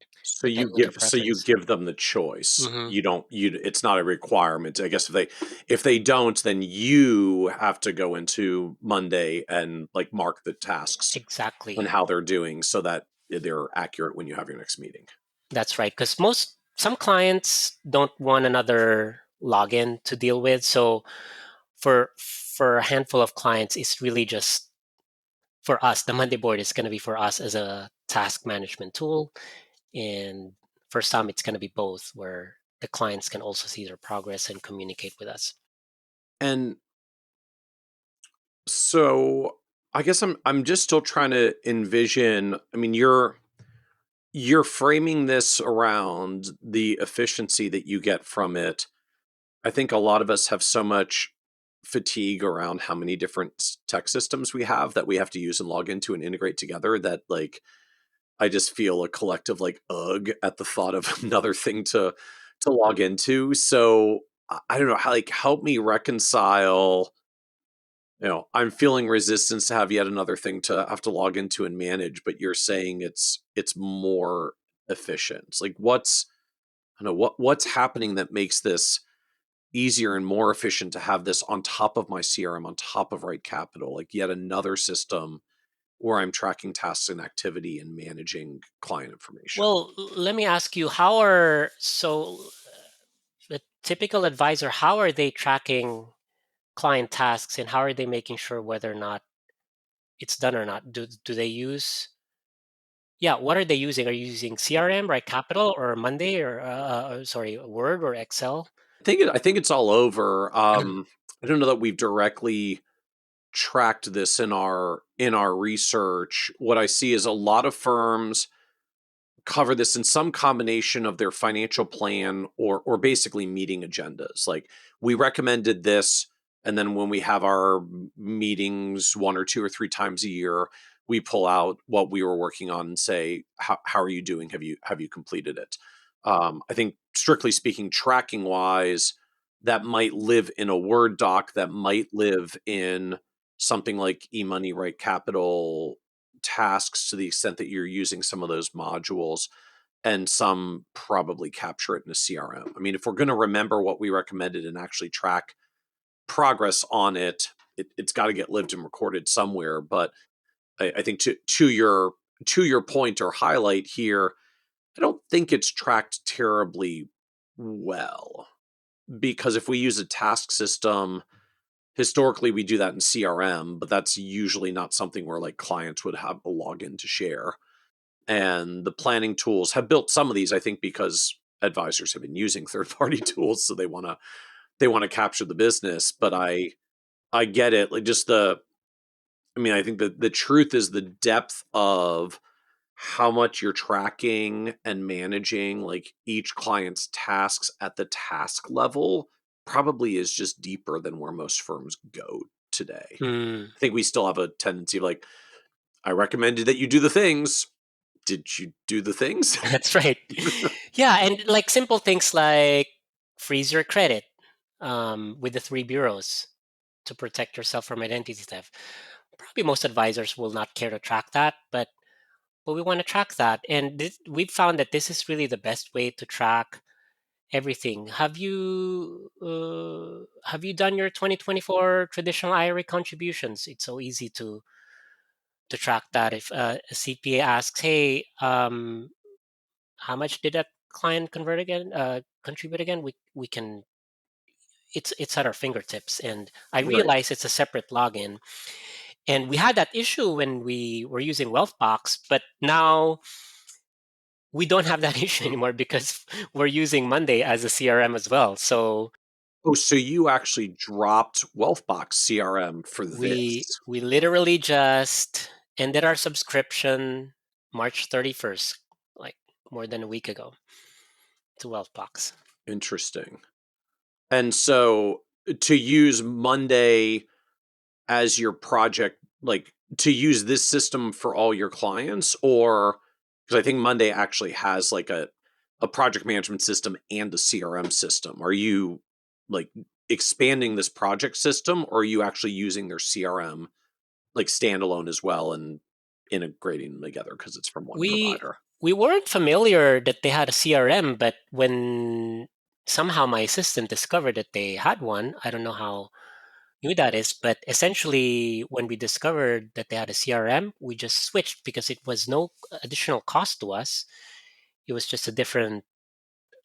Speaker 3: their
Speaker 2: So you
Speaker 3: preference.
Speaker 2: give them the choice.
Speaker 3: Hmm.
Speaker 2: It's not a requirement. I guess if they don't, then you have to go into Monday and like mark the tasks and
Speaker 3: Exactly.
Speaker 2: how they're doing so that they're accurate when you have your next meeting.
Speaker 3: That's right. Because some clients don't want another login to deal with. So for a handful of clients, it's really just for us. The Monday board is going to be for us as a task management tool, and for some, it's going to be both, where the clients can also see their progress and communicate with us.
Speaker 2: And so I guess I'm just still trying to envision. I mean, you're framing this around the efficiency that you get from it. I think a lot of us have so much fatigue around how many different tech systems we have that we have to use and log into and integrate together that like I just feel a collective like ugh at the thought of another thing to log into. So I don't know how, like, help me reconcile. I'm feeling resistance to have yet another thing to have to log into and manage, but you're saying it's more efficient. Like, I don't know, what's happening that makes this easier and more efficient to have this on top of my CRM, on top of RightCapital, like yet another system where I'm tracking tasks and activity and managing client information.
Speaker 3: Well, let me ask you, the typical advisor, how are they tracking client tasks, and how are they making sure whether or not it's done or not? Do they use what are they using? Are you using CRM, right? Capital or Monday or sorry, Word or Excel?
Speaker 2: I think it's all over. I don't know that we've directly tracked this in our research. What I see is a lot of firms cover this in some combination of their financial plan or basically meeting agendas. Like, we recommended this, and then when we have our meetings 1 or 2 or 3 times a year, we pull out what we were working on and say, how are you doing? Have you completed it? I think, strictly speaking, tracking wise, that might live in a Word doc, that might live in something like eMoney, Right Capital tasks, to the extent that you're using some of those modules, and some probably capture it in a CRM. I mean, if we're going to remember what we recommended and actually track progress on it's got to get lived and recorded somewhere. But I think to your point or highlight here, I don't think it's tracked terribly well, because if we use a task system, historically we do that in CRM, but that's usually not something where like clients would have a login to share. And the planning tools have built some of these, I think, because advisors have been using third-party tools, so they want to capture the business. But I get it. Like, I think the truth is the depth of how much you're tracking and managing like each client's tasks at the task level probably is just deeper than where most firms go today.
Speaker 3: Hmm.
Speaker 2: I think we still have a tendency of like, I recommended that you do the things. Did you do the things?
Speaker 3: That's right. Yeah, and like simple things like freeze your credit with the 3 bureaus to protect yourself from identity theft. Probably most advisors will not care to track that, but we want to track that, and we've found that this is really the best way to track everything. Have you done your 2024 traditional IRA contributions? It's so easy to track that. If a CPA asks, "Hey, how much did that client contribute again?" We can. It's at our fingertips, and I
Speaker 2: Right.
Speaker 3: realize it's a separate login. And we had that issue when we were using Wealthbox, but now we don't have that issue anymore because we're using Monday as a CRM as well. So
Speaker 2: Oh, so you actually dropped Wealthbox CRM for
Speaker 3: we
Speaker 2: this.
Speaker 3: we literally just ended our subscription March 31st, like more than a week ago, to Wealthbox.
Speaker 2: Interesting. And so to use Monday as your project, like to use this system for all your clients, or because I think Monday actually has like a project management system and a CRM system. Are you like expanding this project system, or are you actually using their CRM like standalone as well and integrating them together because it's from one
Speaker 3: We
Speaker 2: provider?
Speaker 3: we weren't familiar that they had a CRM, but when somehow my assistant discovered that they had one, I don't know how new that is, but essentially when we discovered that they had a CRM, we just switched because it was no additional cost to us. It was just a different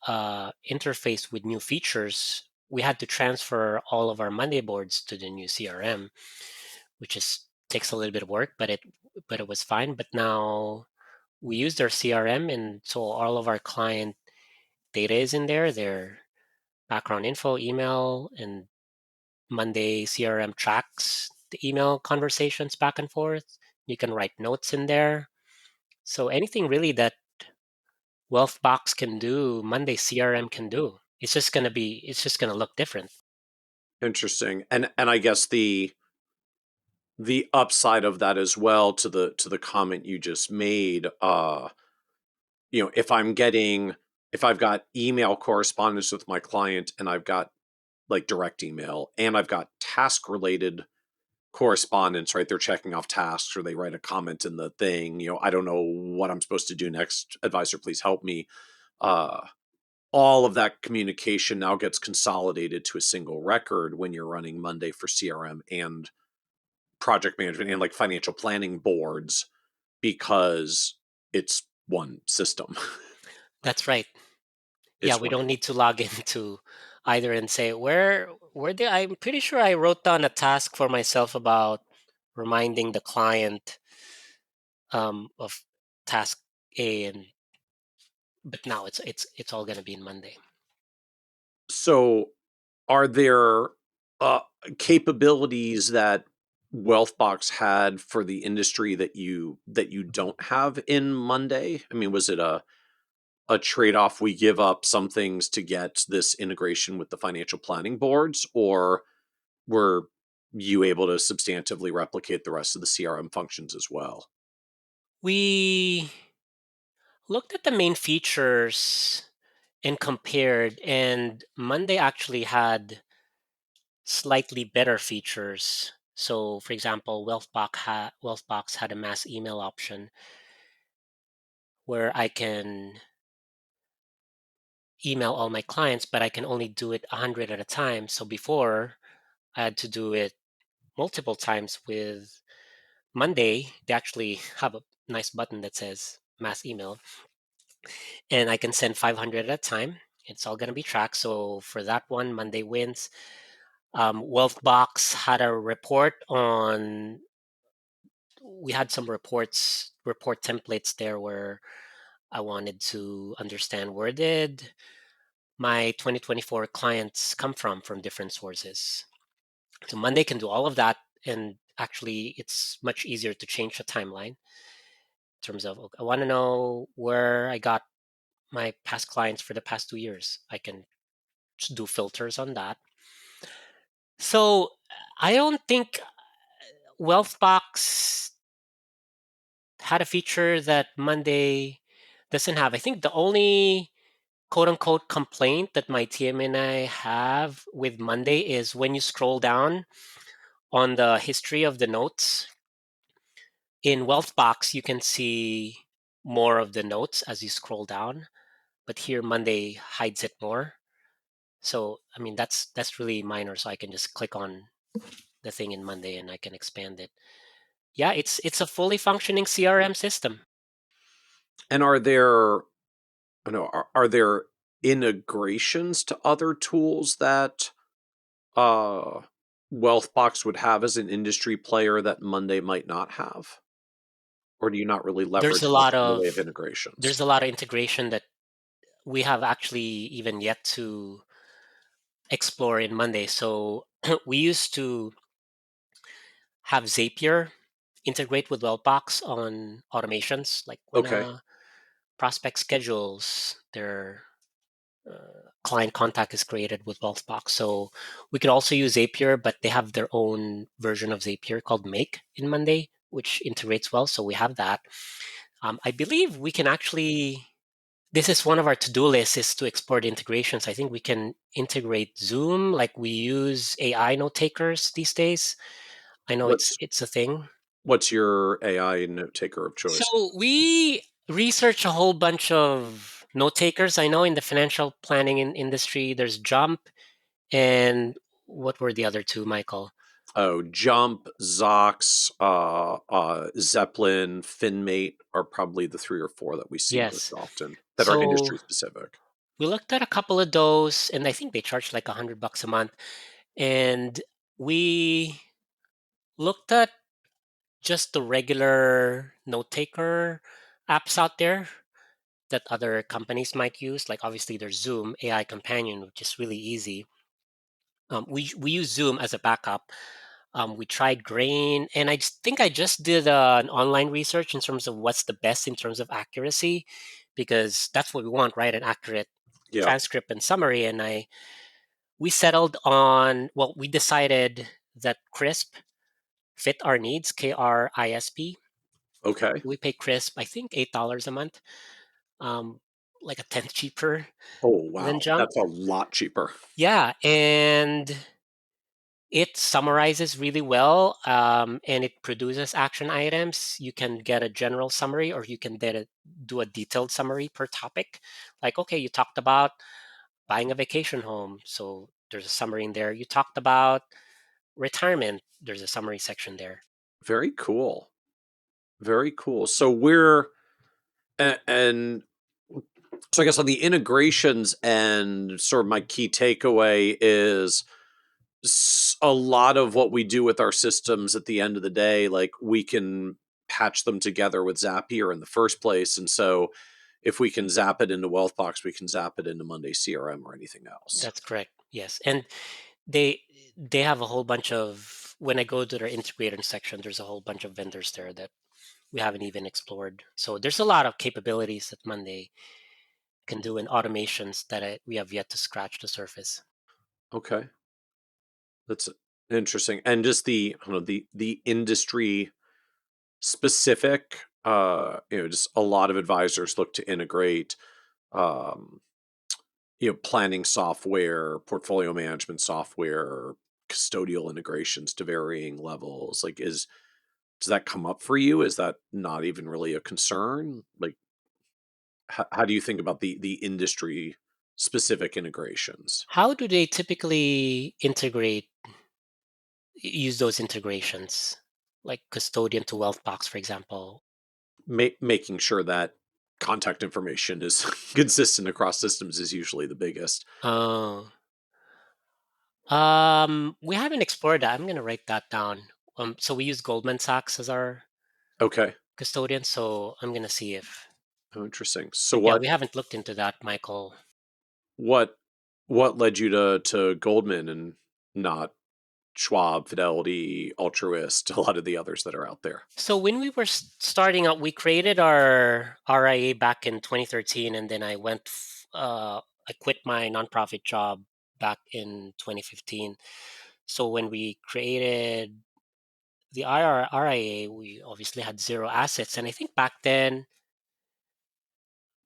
Speaker 3: interface with new features. We had to transfer all of our Monday boards to the new CRM, which is takes a little bit of work, but it was fine. But now we use their CRM, and so all of our client data is in there. Their background info, email, and Monday CRM tracks the email conversations back and forth. You can write notes in there. So anything really that Wealthbox can do, Monday CRM can do. It's just gonna look different.
Speaker 2: Interesting. And I guess the upside of that as well, to the comment you just made, if if I've got email correspondence with my client, and I've got like direct email, and I've got task related correspondence, right? They're checking off tasks, or they write a comment in the thing, I don't know what I'm supposed to do next. Advisor, please help me. Uh, all of that communication now gets consolidated to a single record when you're running Monday for CRM and project management and like financial planning boards, because it's one system.
Speaker 3: That's right. Yeah,
Speaker 2: It's
Speaker 3: we
Speaker 2: one.
Speaker 3: don't need to log into either and say where did I'm pretty sure I wrote down a task for myself about reminding the client of task A, and but now it's all going to be in Monday.
Speaker 2: So are there uh, capabilities that Wealthbox had for the industry that you don't have in Monday? I mean, was it a trade-off? We give up some things to get this integration with the financial planning boards, or were you able to substantively replicate the rest of the CRM functions as well?
Speaker 3: We looked at the main features and compared, and Monday actually had slightly better features. So, for example, Wealthbox had a mass email option where I can email all my clients, but I can only do it 100 at a time. So before, I had to do it multiple times. With Monday, they actually have a nice button that says mass email, and I can send 500 at a time. It's all going to be tracked. So for that one, Monday wins. Wealthbox had a report on. We had some report templates there where I wanted to understand where did my 2024 clients come from different sources. So Monday can do all of that, and actually, it's much easier to change the timeline in terms of I want to know where I got my past clients for the past 2 years. I can just do filters on that. So I don't think Wealthbox had a feature that Monday doesn't have. I think the only quote unquote complaint that my team and I have with Monday is when you scroll down on the history of the notes in Wealthbox, you can see more of the notes as you scroll down, but here Monday hides it more. So I mean that's really minor. So I can just click on the thing in Monday and I can expand it. Yeah, it's a fully functioning CRM system.
Speaker 2: And are there, I don't know, are there integrations to other tools that Wealthbox would have as an industry player that Monday might not have? Or do you not really
Speaker 3: There's a
Speaker 2: leverage much
Speaker 3: lot
Speaker 2: in the way of
Speaker 3: of
Speaker 2: integrations?
Speaker 3: there's a lot of integration that we have actually even yet to explore in Monday. So we used to have Zapier integrate with Wellbox on automations, like when
Speaker 2: Okay.
Speaker 3: a prospect schedules their client contact is created with Wellbox. So we could also use Zapier, but they have their own version of Zapier called Make in Monday, which integrates well. So we have that. I believe we can actually. This is one of our to-do lists is to explore the integrations. I think we can integrate Zoom, like we use AI note takers these days. I know
Speaker 2: What's
Speaker 3: it's a thing.
Speaker 2: what's your AI note taker of choice?
Speaker 3: So we research a whole bunch of note takers. I know in the financial planning industry, there's Jump and what were the other two, Michael?
Speaker 2: Oh, Jump, Zox, Zeppelin, FinMate are probably the 3 or 4 that we see most
Speaker 3: Yes.
Speaker 2: often that are
Speaker 3: So
Speaker 2: industry specific.
Speaker 3: we looked at a couple of those, and I think they charge like $100 a month. And we looked at just the regular note taker apps out there that other companies might use. Like obviously there's Zoom AI Companion, which is really easy. We use Zoom as a backup. We tried Grain, and think I just did an online research in terms of what's the best in terms of accuracy, because that's what we want, right? An accurate
Speaker 2: Yeah.
Speaker 3: transcript and summary. And we settled on, well, we decided that Krisp fit our needs, KRISP.
Speaker 2: Okay.
Speaker 3: We pay Krisp, I think $8 a month, um, like a tenth cheaper
Speaker 2: Oh,
Speaker 3: than
Speaker 2: wow.
Speaker 3: Jump.
Speaker 2: That's a lot cheaper.
Speaker 3: Yeah, and it summarizes really well, and it produces action items. You can get a general summary, or you can do a detailed summary per topic. Like, okay, you talked about buying a vacation home, so there's a summary in there. You talked about retirement, there's a summary section there.
Speaker 2: Very cool. Very cool. So we're and so I guess on the integrations and sort of my key takeaway is a lot of what we do with our systems at the end of the day, like we can patch them together with Zapier in the first place. And so if we can zap it into Wealthbox, we can zap it into Monday CRM or anything else.
Speaker 3: That's correct. Yes, and they they have a whole bunch of. When I go to their integrator section, there's a whole bunch of vendors there that we haven't even explored. So there's a lot of capabilities that Monday can do in automations that we have yet to scratch the surface.
Speaker 2: Okay. That's interesting. And just the, I don't know, the industry specific, just a lot of advisors look to integrate, um, planning software, portfolio management software, custodial integrations to varying levels. Like, does that come up for you? Is that not even really a concern? Like, how do you think about the industry specific integrations?
Speaker 3: How do they typically use those integrations, like custodian to wealth box, for example?
Speaker 2: Making sure that contact information is consistent across systems is usually the biggest.
Speaker 3: Oh, we haven't explored that. I'm gonna write that down. So we use Goldman Sachs as our
Speaker 2: Okay.
Speaker 3: custodian. So I'm gonna see if,
Speaker 2: Oh, interesting. So
Speaker 3: but yeah, we haven't looked into that, Michael.
Speaker 2: what what led you to Goldman and not Schwab, Fidelity, Altruist, a lot of the others that are out there?
Speaker 3: So when we were starting out, we created our RIA back in 2013, and then I quit my nonprofit job back in 2015. So when we created the RIA, we obviously had zero assets, and I think back then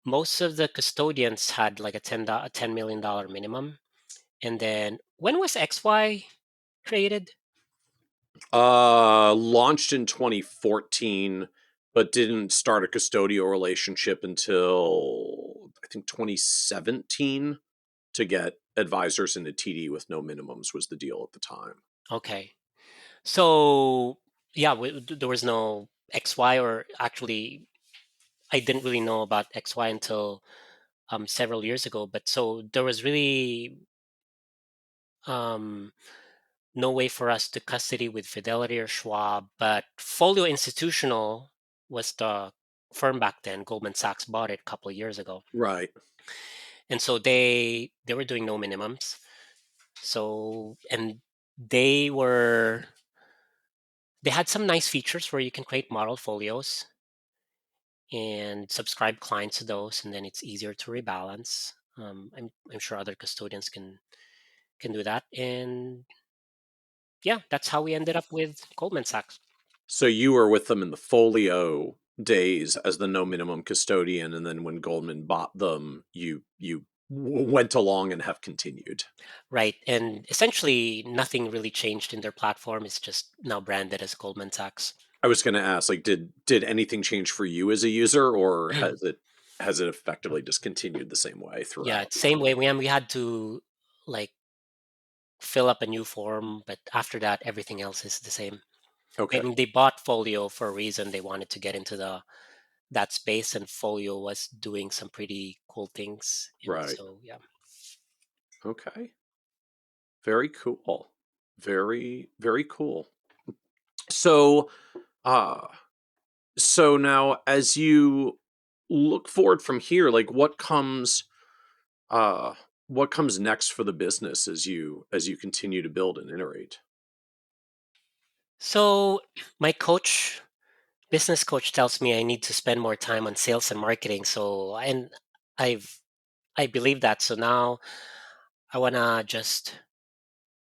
Speaker 3: most of the custodians had like a $10 million minimum. And then when was XY created?
Speaker 2: Launched in 2014, but didn't start a custodial relationship until I think 2017 to get advisors into TD with no minimums was the deal at the time.
Speaker 3: Okay. So yeah, there was no XY, or actually, I didn't really know about XY until several years ago. But so there was really um, no way for us to custody with Fidelity or Schwab. But Folio Institutional was the firm back then. Goldman Sachs bought it a couple of years ago,
Speaker 2: Right.
Speaker 3: and so they were doing no minimums. So and they were they had some nice features where you can create model folios and subscribe clients to those, and then it's easier to rebalance. I'm sure other custodians can do that, and yeah, that's how we ended up with Goldman Sachs.
Speaker 2: So you were with them in the folio days as the no minimum custodian, and then when Goldman bought them, you went along and have continued.
Speaker 3: Right, and essentially nothing really changed in their platform. It's just now branded as Goldman Sachs.
Speaker 2: I was going to ask, like, did anything change for you as a user, or has it effectively just continued the same way
Speaker 3: Yeah,
Speaker 2: throughout?
Speaker 3: it's same way. We had to like fill up a new form, but after that, everything else is the same. I
Speaker 2: Okay.
Speaker 3: mean, they bought Folio for a reason. They wanted to get into that space, and Folio was doing some pretty cool things. And
Speaker 2: Right.
Speaker 3: so, yeah.
Speaker 2: Okay. Very cool. Very, very cool. So, uh, so now as you look forward from here, like uh what comes next for the business as you continue to build and iterate?
Speaker 3: So my business coach tells me I need to spend more time on sales and marketing. So, and I've, I believe that. So now I want to just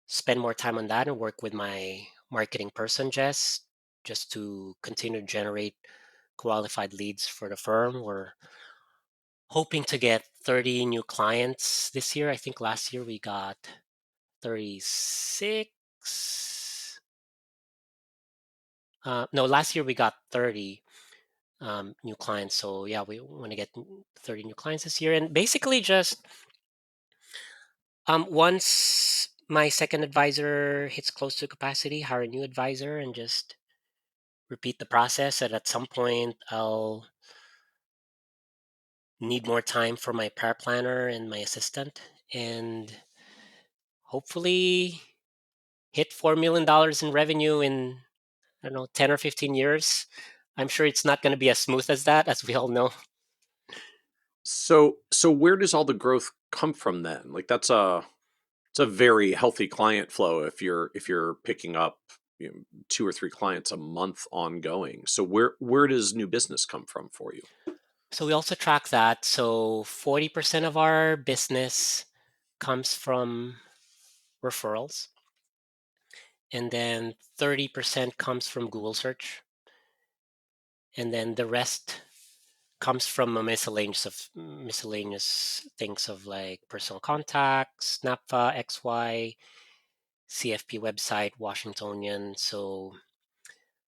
Speaker 3: spend more time on that and work with my marketing person, just to continue to generate qualified leads for the firm. We're hoping to get 30 new clients this year. I think last year we got 36. No, last year we got 30 new clients. So yeah, we want to get 30 new clients this year. And basically just once my second advisor hits close to capacity, hire a new advisor and just repeat the process. And at some point I'll need more time for my paraplanner and my assistant, and hopefully hit $4 million in revenue in, I don't know, 10 or 15 years. I'm sure it's not going to be as smooth as that, as we all know.
Speaker 2: So where does all the growth come from then? Like it's a very healthy client flow if you're picking up, two or three clients a month ongoing. So where does new business come from for you?
Speaker 3: So we also track that. So 40% of our business comes from referrals, and then 30% comes from Google search, and then the rest comes from a miscellaneous things of like personal contacts, NAPFA, XY, CFP website, Washingtonian. So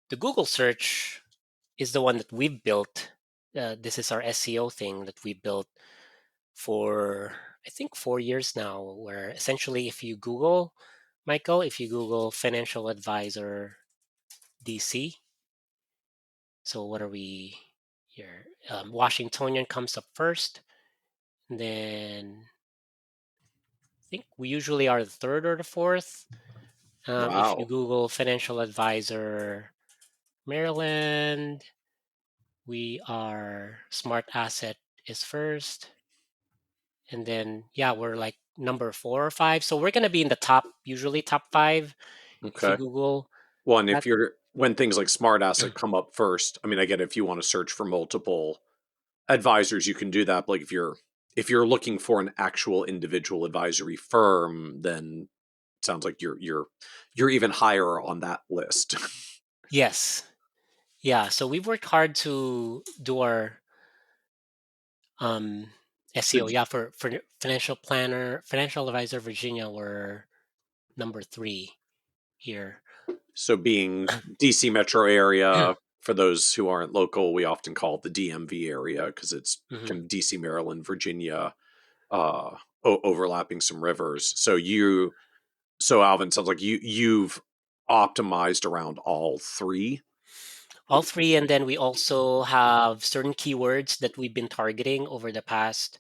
Speaker 3: the Google search is the one that we've built. This is our SEO thing that we built for, I think, 4 years now, where essentially if you Google financial advisor DC, so what are we here? Washingtonian comes up first, and then I think we usually are the third or the fourth. If you
Speaker 2: Wow.
Speaker 3: Google financial advisor Maryland, we are smart asset is first. And then, yeah, we're like number 4 or 5. So we're going to be in the top, usually top 5. If you
Speaker 2: Okay.
Speaker 3: Google
Speaker 2: Well, and
Speaker 3: that.
Speaker 2: if you're when things like smart asset come up first, I mean, I get if you want to search for multiple advisors, you can do that. But like if you're looking for an actual individual advisory firm, then it sounds like you're even higher on that list.
Speaker 3: Yes. Yeah. So we've worked hard to do our um,
Speaker 2: So
Speaker 3: SEO. Yeah. For financial advisor Virginia, we're number 3 here.
Speaker 2: so being DC metro area, for those who aren't local, we often call it the DMV area because it's
Speaker 3: Mhm.
Speaker 2: kind of DC, Maryland, Virginia, overlapping some rivers. So Alvin, sounds like you've optimized around all three?
Speaker 3: All three, and then we also have certain keywords that we've been targeting over the past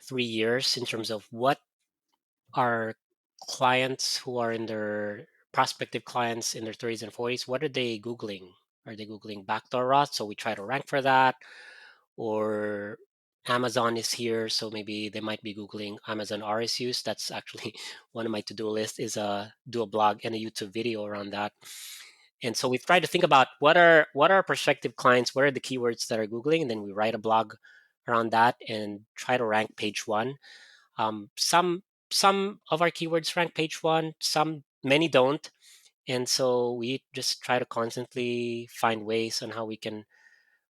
Speaker 3: 3 years in terms of what our clients who are in their prospective clients in their 30s and 40s, what are they Googling? Are they Googling backdoor rot? So we try to rank for that. Or Amazon is here, so maybe they might be Googling Amazon RSUs. That's actually one of my to-do list is do a blog and a YouTube video around that. And so we've tried to think about what are our prospective clients, what are the keywords that are Googling, and then we write a blog around that and try to rank page one. Some of our keywords rank page one, many don't. And so we just try to constantly find ways on how we can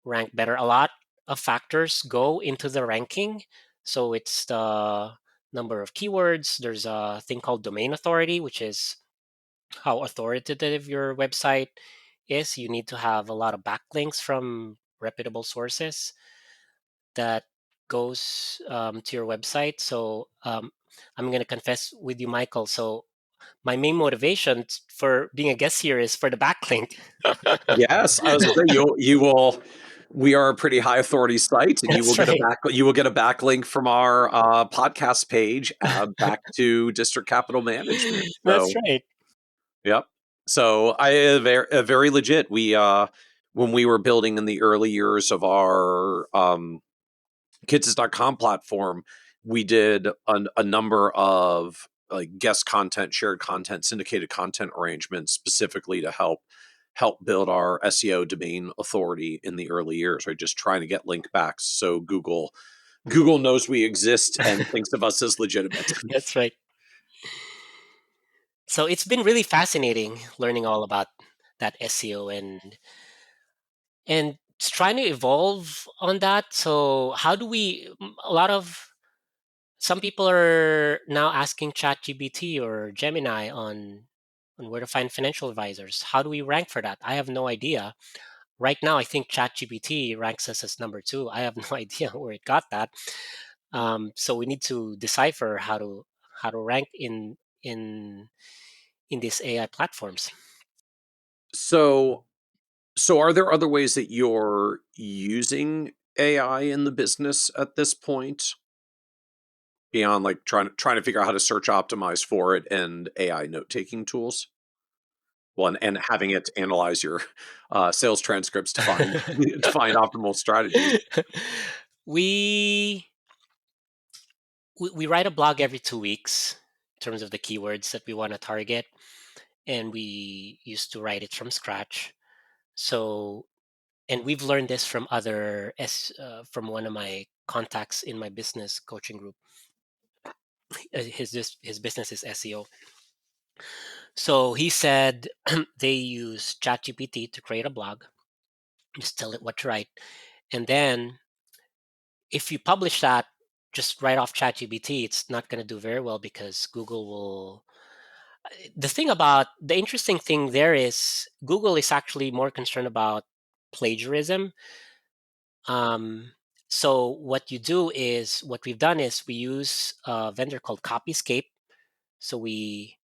Speaker 3: rank better. A lot of factors go into the ranking. So it's the number of keywords. There's a thing called domain authority, which is how authoritative your website is. You need to have a lot of backlinks from reputable sources that goes to your website. So I'm going to confess with you, Michael. So my main motivation for being a guest here is for the backlink.
Speaker 2: Yes, I was going to say you will. We are a pretty high authority site, and
Speaker 3: That's right.
Speaker 2: you will get a backlink from our podcast page back to District Capital Management.
Speaker 3: That's
Speaker 2: So,
Speaker 3: right.
Speaker 2: yep. So very legit. We when we were building in the early years of our Kitses.com platform, we did a number of like guest content, shared content, syndicated content arrangements specifically to help build our SEO domain authority in the early years, right? Just trying to get link backs so Google knows we exist and thinks of us as legitimate.
Speaker 3: That's right. So it's been really fascinating learning all about that SEO and just trying to evolve on that. So how do we a lot of some people are now asking ChatGPT or Gemini on where to find financial advisors. How do we rank for that? I have no idea. Right now, I think ChatGPT ranks us as number two. I have no idea where it got that. So we need to decipher how to rank in these AI platforms.
Speaker 2: So are there other ways that you're using AI in the business at this point? Beyond like trying to figure out how to search optimize for it and AI note taking tools. Well, and having it analyze your sales transcripts to find to find optimal strategies.
Speaker 3: we we write a blog every 2 weeks in terms of the keywords that we want to target, and we used to write it from scratch. So, and we've learned this from from one of my contacts in my business coaching group. His business is SEO. So he said they use ChatGPT to create a blog. Just tell it what to write, and then if you publish that just right off ChatGPT, it's not going to do very well because Google will. The interesting thing there is Google is actually more concerned about plagiarism. Um, so what we've done is we use a vendor called Copyscape. So we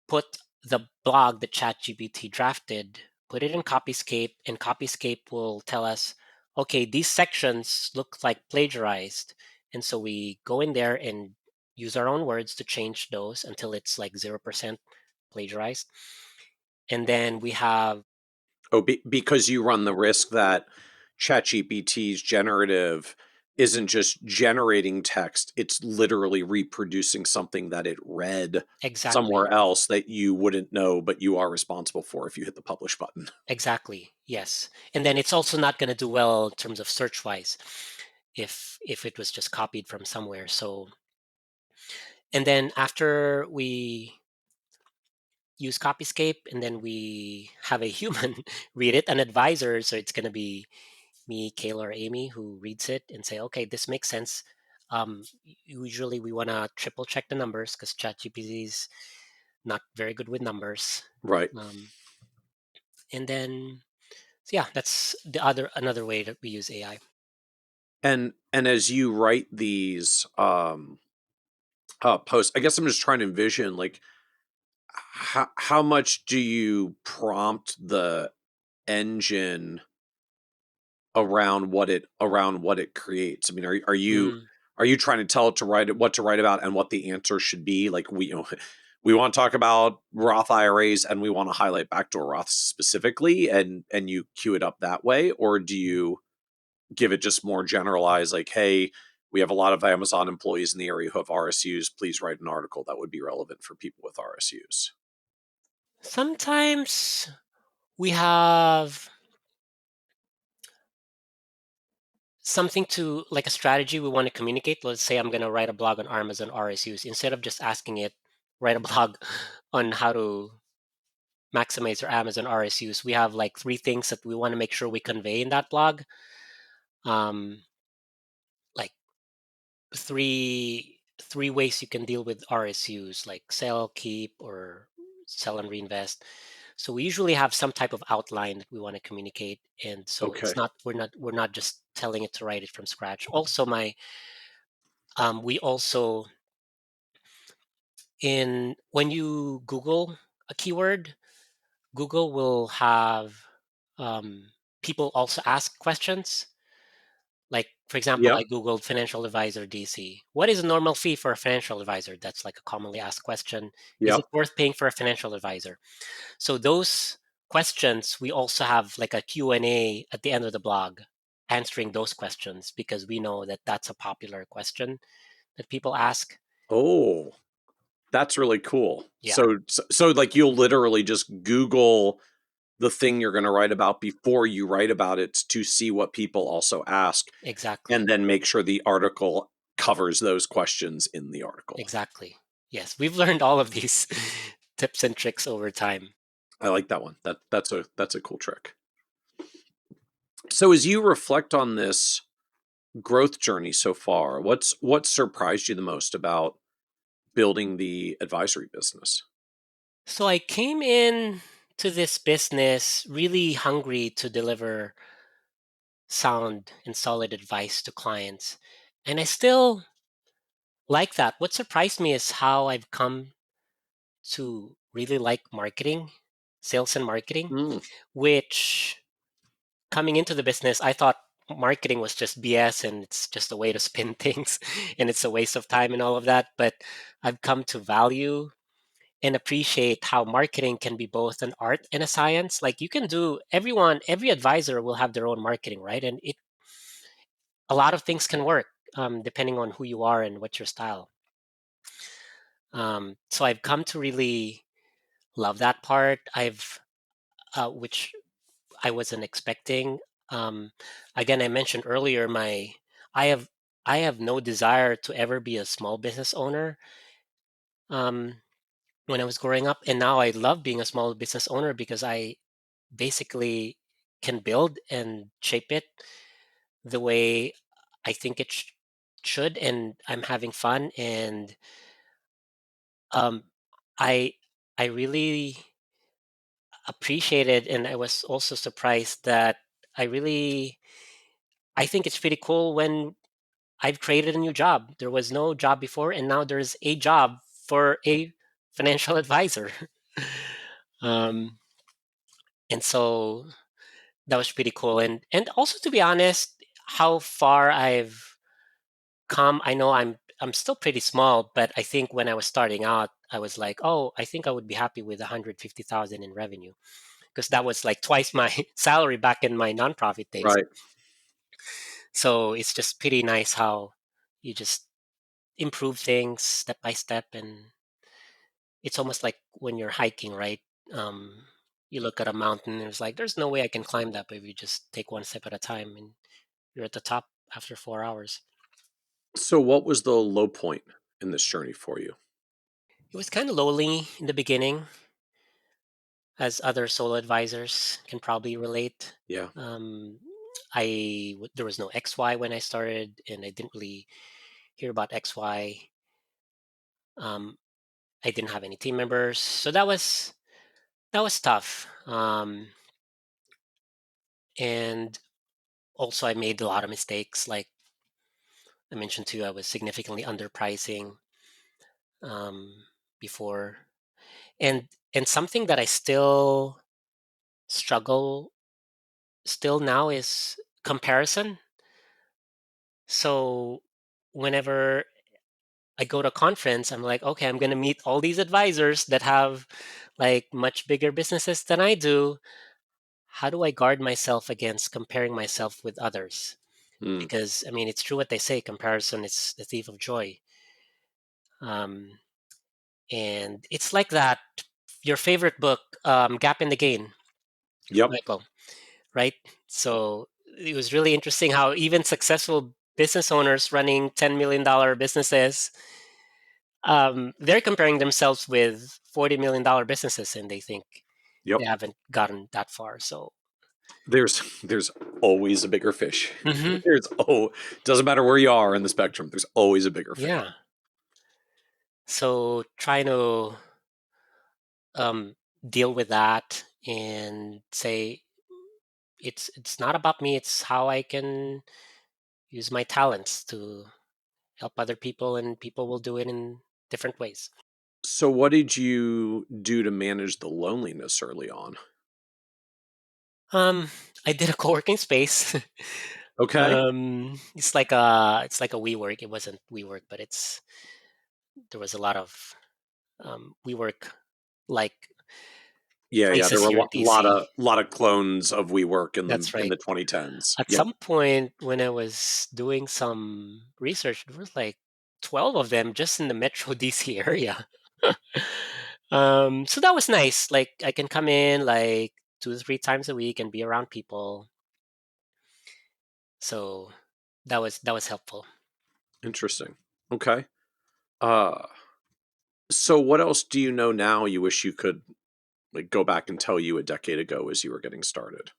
Speaker 3: put the blog that ChatGPT drafted, put it in Copyscape, and Copyscape will tell us, okay, these sections look like plagiarized. And so we go in there and use our own words to change those until it's like 0% plagiarized. And then we have
Speaker 2: Because you run the risk that ChatGPT's generative isn't just generating text, it's literally reproducing something that it read somewhere
Speaker 3: exactly,
Speaker 2: else that you wouldn't know, but you are responsible for if you hit the publish button.
Speaker 3: exactly, yes. And then it's also not going to do well in terms of search wise if it was just copied from somewhere. So, and then after we use Copyscape and then we have a human read it, an advisor. So it's going to be me, Kayla, or Amy who reads it and say, okay, this makes sense. Usually we want to triple check the numbers because ChatGPT is not very good with numbers.
Speaker 2: Right.
Speaker 3: And then, so yeah, that's another way that we use AI.
Speaker 2: And as you write these posts, I guess I'm just trying to envision like how much do you prompt the engine around what it creates? I mean, are you trying to tell it to write what to write about and what the answer should be? Like we want to talk about Roth IRAs and we want to highlight backdoor Roths specifically, and you cue it up that way, or do you give it just more generalized, like, hey, we have a lot of Amazon employees in the area who have RSUs. Please write an article that would be relevant for people with RSUs.
Speaker 3: Sometimes we have something to, like a strategy we want to communicate. Let's say I'm going to write a blog on Amazon RSUs. Instead of just asking it, write a blog on how to maximize your Amazon RSUs, we have like 3 things that we want to make sure we convey in that blog. Like three ways you can deal with RSUs, like sell, keep, or sell and reinvest. So we usually have some type of outline that we want to communicate, and so
Speaker 2: Okay.
Speaker 3: we're not just telling it to write it from scratch. Also, we also, when you Google a keyword, Google will have people also ask questions. Like, for example,
Speaker 2: Yep.
Speaker 3: I Googled financial advisor DC. What is a normal fee for a financial advisor? That's like a commonly asked question. Is it
Speaker 2: Yep.
Speaker 3: worth paying for a financial advisor? So those questions, we also have like a Q&A at the end of the blog answering those questions, because we know that that's a popular question that people ask.
Speaker 2: Oh, that's really cool.
Speaker 3: Yeah,
Speaker 2: So like you'll literally just Google the thing you're going to write about before you write about it to see what people also ask,
Speaker 3: exactly.
Speaker 2: and then make sure the article covers those questions in the article.
Speaker 3: Exactly. Yes, we've learned all of these tips and tricks over time.
Speaker 2: I like that one. That's a cool trick. So as you reflect on this growth journey so far, what surprised you the most about building the advisory business?
Speaker 3: So I came in to this business really hungry to deliver sound and solid advice to clients. And I still like that. What surprised me is how I've come to really like marketing, sales and marketing,
Speaker 2: Mm,
Speaker 3: which, coming into the business, I thought marketing was just BS and it's just a way to spin things and it's a waste of time and all of that. But I've come to value and appreciate how marketing can be both an art and a science. Like, you can do, every advisor will have their own marketing, right? And a lot of things can work depending on who you are and what's your style. So I've come to really love that part. Which I wasn't expecting. Um, Again, I mentioned earlier, I have I have no desire to ever be a small business owner. Um, when I was growing up, and now I love being a small business owner because I basically can build and shape it the way I think it should, and I'm having fun. And um, I I really appreciated, and I was also surprised that I really I think it's pretty cool when I've created a new job. There was no job before, and now there's a job for a financial advisor. um, and so that was pretty cool. And also, to be honest, how far I've come. I know I'm still pretty small, but I think when I was starting out, I was like, oh, I think I would be happy with 150,000 in revenue, because that was like twice my salary back in my nonprofit days.
Speaker 2: right.
Speaker 3: So it's just pretty nice how you just improve things step by step, and it's almost like when you're hiking, right? You look at a mountain and it's like, there's no way I can climb that, but if you just take one step at a time, and you're at the top after 4 hours.
Speaker 2: So what was the low point in this journey for you?
Speaker 3: It was kind of lonely in the beginning, as other solo advisors can probably relate.
Speaker 2: Yeah.
Speaker 3: Um, there was no XY when I started, and I didn't really hear about XY. Um, I didn't have any team members, so that was tough. And also, I made a lot of mistakes. Like I mentioned to you, I was significantly underpricing before, And something that I still struggle still now is comparison. So whenever I go to a conference, I'm like, okay, I'm going to meet all these advisors that have like much bigger businesses than I do. How do I guard myself against comparing myself with others?
Speaker 2: Mm.
Speaker 3: Because I mean, it's true what they say: comparison is the thief of joy. Um, and it's like that. Your favorite book, Gap in the Gain,
Speaker 2: Yep.
Speaker 3: Michael, right? So it was really interesting how even successful business owners running $10 million businesses, they're comparing themselves with $40 million businesses, and they think
Speaker 2: Yep.
Speaker 3: they haven't gotten that far. So,
Speaker 2: There's always a bigger fish.
Speaker 3: mhm,
Speaker 2: Doesn't matter where you are in the spectrum. There's always a bigger fish.
Speaker 3: yeah. So trying to um, deal with that and say it's not about me. It's how I can use my talents to help other people, and people will do it in different ways.
Speaker 2: So what did you do to manage the loneliness early on?
Speaker 3: Um, I did a co-working space.
Speaker 2: Okay.
Speaker 3: It's like a WeWork. It wasn't WeWork, but there was a lot of WeWork like
Speaker 2: Yeah, yeah. There
Speaker 3: places
Speaker 2: were
Speaker 3: here in DC.
Speaker 2: lot of clones of WeWork
Speaker 3: That's
Speaker 2: in
Speaker 3: right.
Speaker 2: the 2010s.
Speaker 3: At
Speaker 2: Yep.
Speaker 3: some point when I was doing some research, there was like 12 of them just in the Metro DC area. So that was nice. Like I can come in like 2 to 3 times a week and be around people. So that was helpful.
Speaker 2: Interesting. Okay. Uh so what else do you know now you wish you could like go back and tell you a decade ago as you were getting started?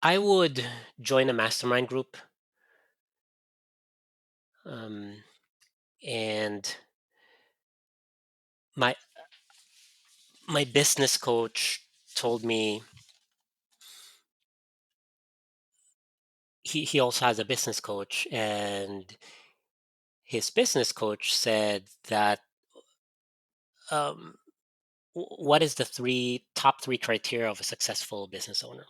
Speaker 3: I would join a mastermind group, um, and my my business coach told me he also has a business coach, and his business coach said that um, what is the top three criteria of a successful business owner?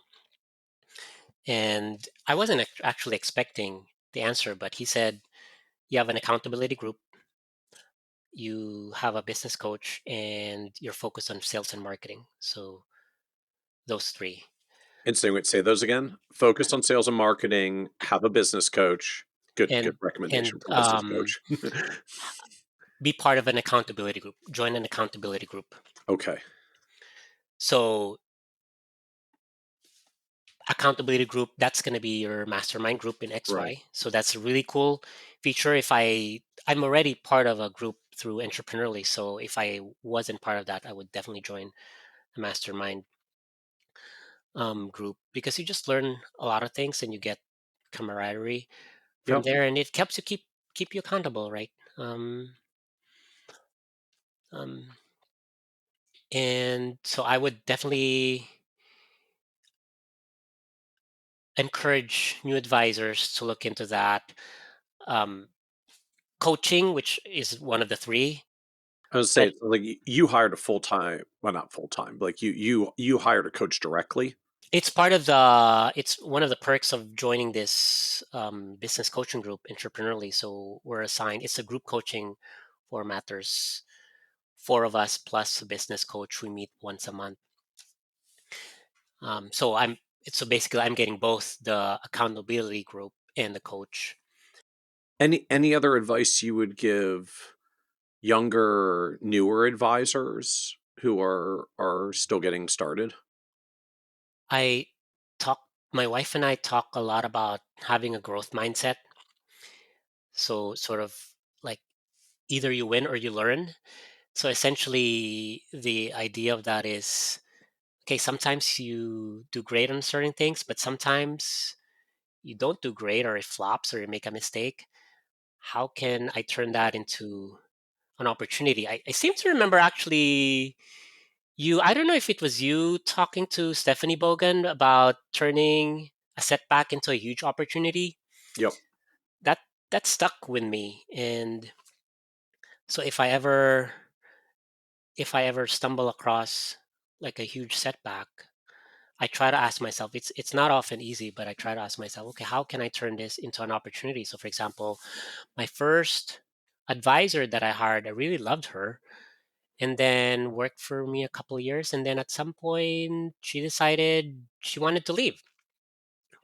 Speaker 3: And I wasn't actually expecting the answer, but he said you have an accountability group, you have a business coach, and you're focused on sales and marketing. So those three.
Speaker 2: Interesting. Wait, say those again. Focused on sales and marketing, have a business coach. Good
Speaker 3: and
Speaker 2: recommendation
Speaker 3: and
Speaker 2: for business coach.
Speaker 3: be part of an accountability group, join an accountability group.
Speaker 2: Okay.
Speaker 3: So accountability group, that's going to be your mastermind group in
Speaker 2: Right.
Speaker 3: XY. So that's a really cool feature. If I'm already part of a group through Entrepreneurly, so if I wasn't part of that, I would definitely join the mastermind group, because you just learn a lot of things and you get camaraderie from
Speaker 2: Yep.
Speaker 3: there, and it helps you keep you accountable, right? Um, um, and so I would definitely encourage new advisors to look into that. Um, Coaching, which is one of the three,
Speaker 2: I was
Speaker 3: but
Speaker 2: say like you hired a full time, well not full time, but like you hired a coach directly.
Speaker 3: it's one of the perks of joining this business coaching group, Entrepreneurly. So we're assigned, it's a group coaching format. There's four of us plus a business coach. We meet once a month. So basically I'm getting both the accountability group and the coach.
Speaker 2: Any other advice you would give younger, newer advisors who are still getting started?
Speaker 3: I talk, my wife and I talk a lot about having a growth mindset. So sort of like either you win or you learn. So essentially, the idea of that is, okay, sometimes you do great on certain things, but sometimes you don't do great, or it flops, or you make a mistake. How can I turn that into an opportunity? I seem to remember actually I don't know if it was you talking to Stephanie Bogan about turning a setback into a huge opportunity.
Speaker 2: Yep.
Speaker 3: That that stuck with me. And so if I ever if I ever stumble across like a huge setback, I try to ask myself, it's not often easy, but I try to ask myself, okay, how can I turn this into an opportunity? So for example, my first advisor that I hired, I really loved her, and then worked for me a couple of years. And then at some point she decided she wanted to leave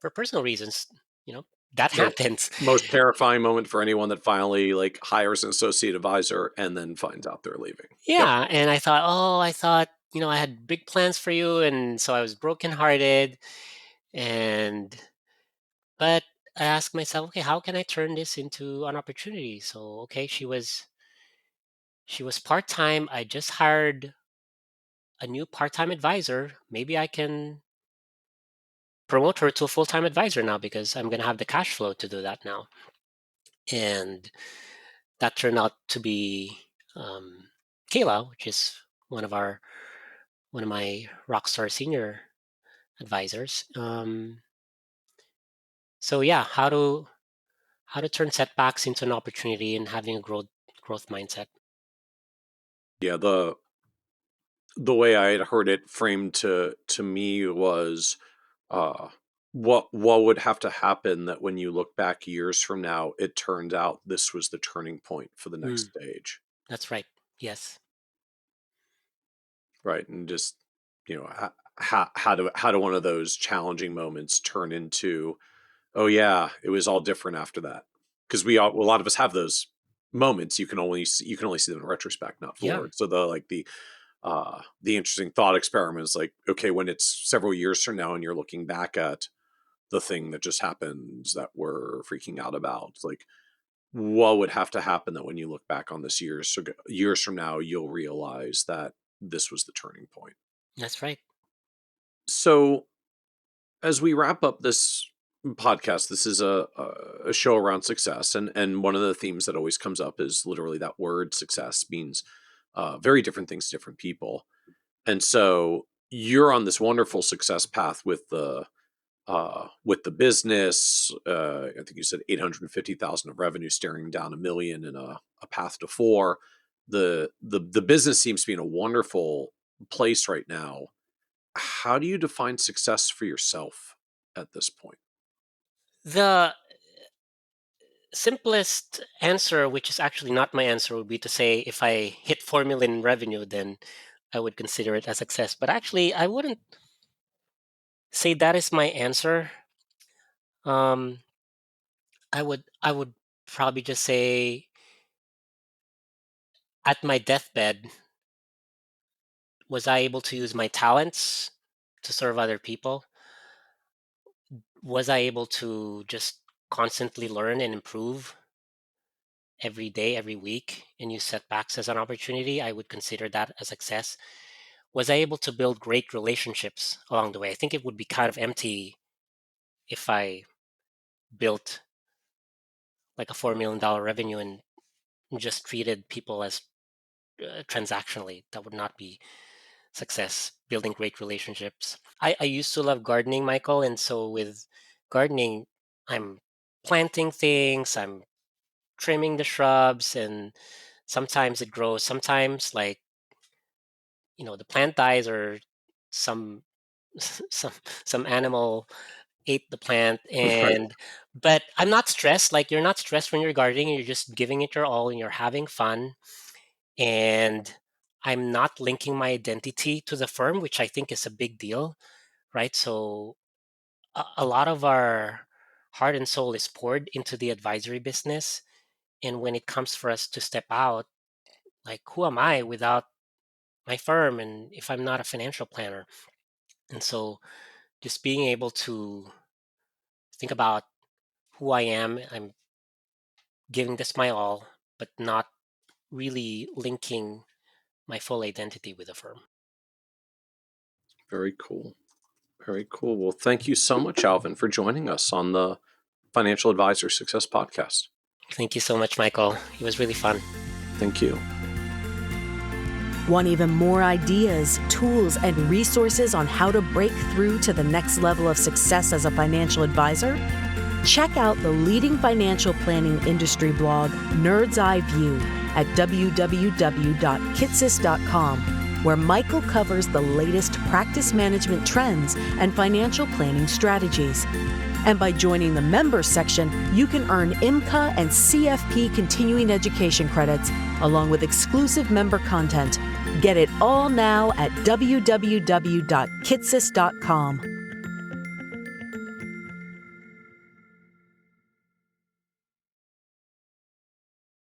Speaker 3: for personal reasons. You know, that
Speaker 2: The
Speaker 3: happens.
Speaker 2: most terrifying moment for anyone that finally like hires an associate advisor and then finds out they're leaving. Yep.
Speaker 3: Yeah. And I thought, I had big plans for you. And so I was brokenhearted. And, but I asked myself, okay, how can I turn this into an opportunity? So, okay, she was part-time. I just hired a new part-time advisor. Maybe I can promote her to a full-time advisor now because I'm going to have the cash flow to do that now. And that turned out to be Kayla, which is one of my Rockstar senior advisors. So yeah, how to turn setbacks into an opportunity and having a growth mindset.
Speaker 2: Yeah, the way I had heard it framed to me was what would have to happen that when you look back years from now, it turned out this was the turning point for the next stage.
Speaker 3: That's right. Yes.
Speaker 2: Right. And just, how do one of those challenging moments turn into, oh yeah, it was all different after that? Because a lot of us have those moments. You can only see them in retrospect, not forward.
Speaker 3: Yeah.
Speaker 2: So the interesting thought experiment is like, okay, when it's several years from now and you're looking back at the thing that just happened that we're freaking out about, like what would have to happen that when you look back on this years from now, you'll realize that this was the turning point.
Speaker 3: That's right.
Speaker 2: So as we wrap up this podcast, this is a show around success. And one of the themes that always comes up is literally that word success means very different things to different people. And so you're on this wonderful success path with the business. I think you said 850,000 of revenue, staring down $1 million and a path to 4. The business seems to be in a wonderful place right now. How do you define success for yourself at this point?
Speaker 3: The simplest answer, which is actually not my answer, would be to say if I hit 4 million in revenue, then I would consider it a success. But actually, I wouldn't say that is my answer. I would probably just say at my deathbed, was I able to use my talents to serve other people? Was I able to just constantly learn and improve every day, every week, and use setbacks as an opportunity? I would consider that a success. Was I able to build great relationships along the way? I think it would be kind of empty if I built like a $4 million revenue and just treated people as transactionally. That would not be success. Building great relationships. I used to love gardening, Michael, and so with gardening, I'm planting things, I'm trimming the shrubs, and sometimes it grows. Sometimes, like, the plant dies, or some some animal ate the plant, and but I'm not stressed. Like, you're not stressed when you're gardening, you're just giving it your all and you're having fun. And I'm not linking my identity to the firm, which I think is a big deal, right? So a lot of our heart and soul is poured into the advisory business. And when it comes for us to step out, like, who am I without my firm, and if I'm not a financial planner? And so just being able to think about who I am, I'm giving this my all, but not really linking my full identity with the firm.
Speaker 2: Very cool. Very cool. Well, thank you so much, Alvin, for joining us on the Financial Advisor Success Podcast.
Speaker 3: Thank you so much, Michael. It was really fun.
Speaker 2: Thank you.
Speaker 1: Want even more ideas, tools, and resources on how to break through to the next level of success as a financial advisor? Check out the leading financial planning industry blog, Nerd's Eye View, at www.kitsis.com, where Michael covers the latest practice management trends and financial planning strategies. And by joining the members section, you can earn IMCA and CFP continuing education credits, along with exclusive member content. Get it all now at www.kitsis.com.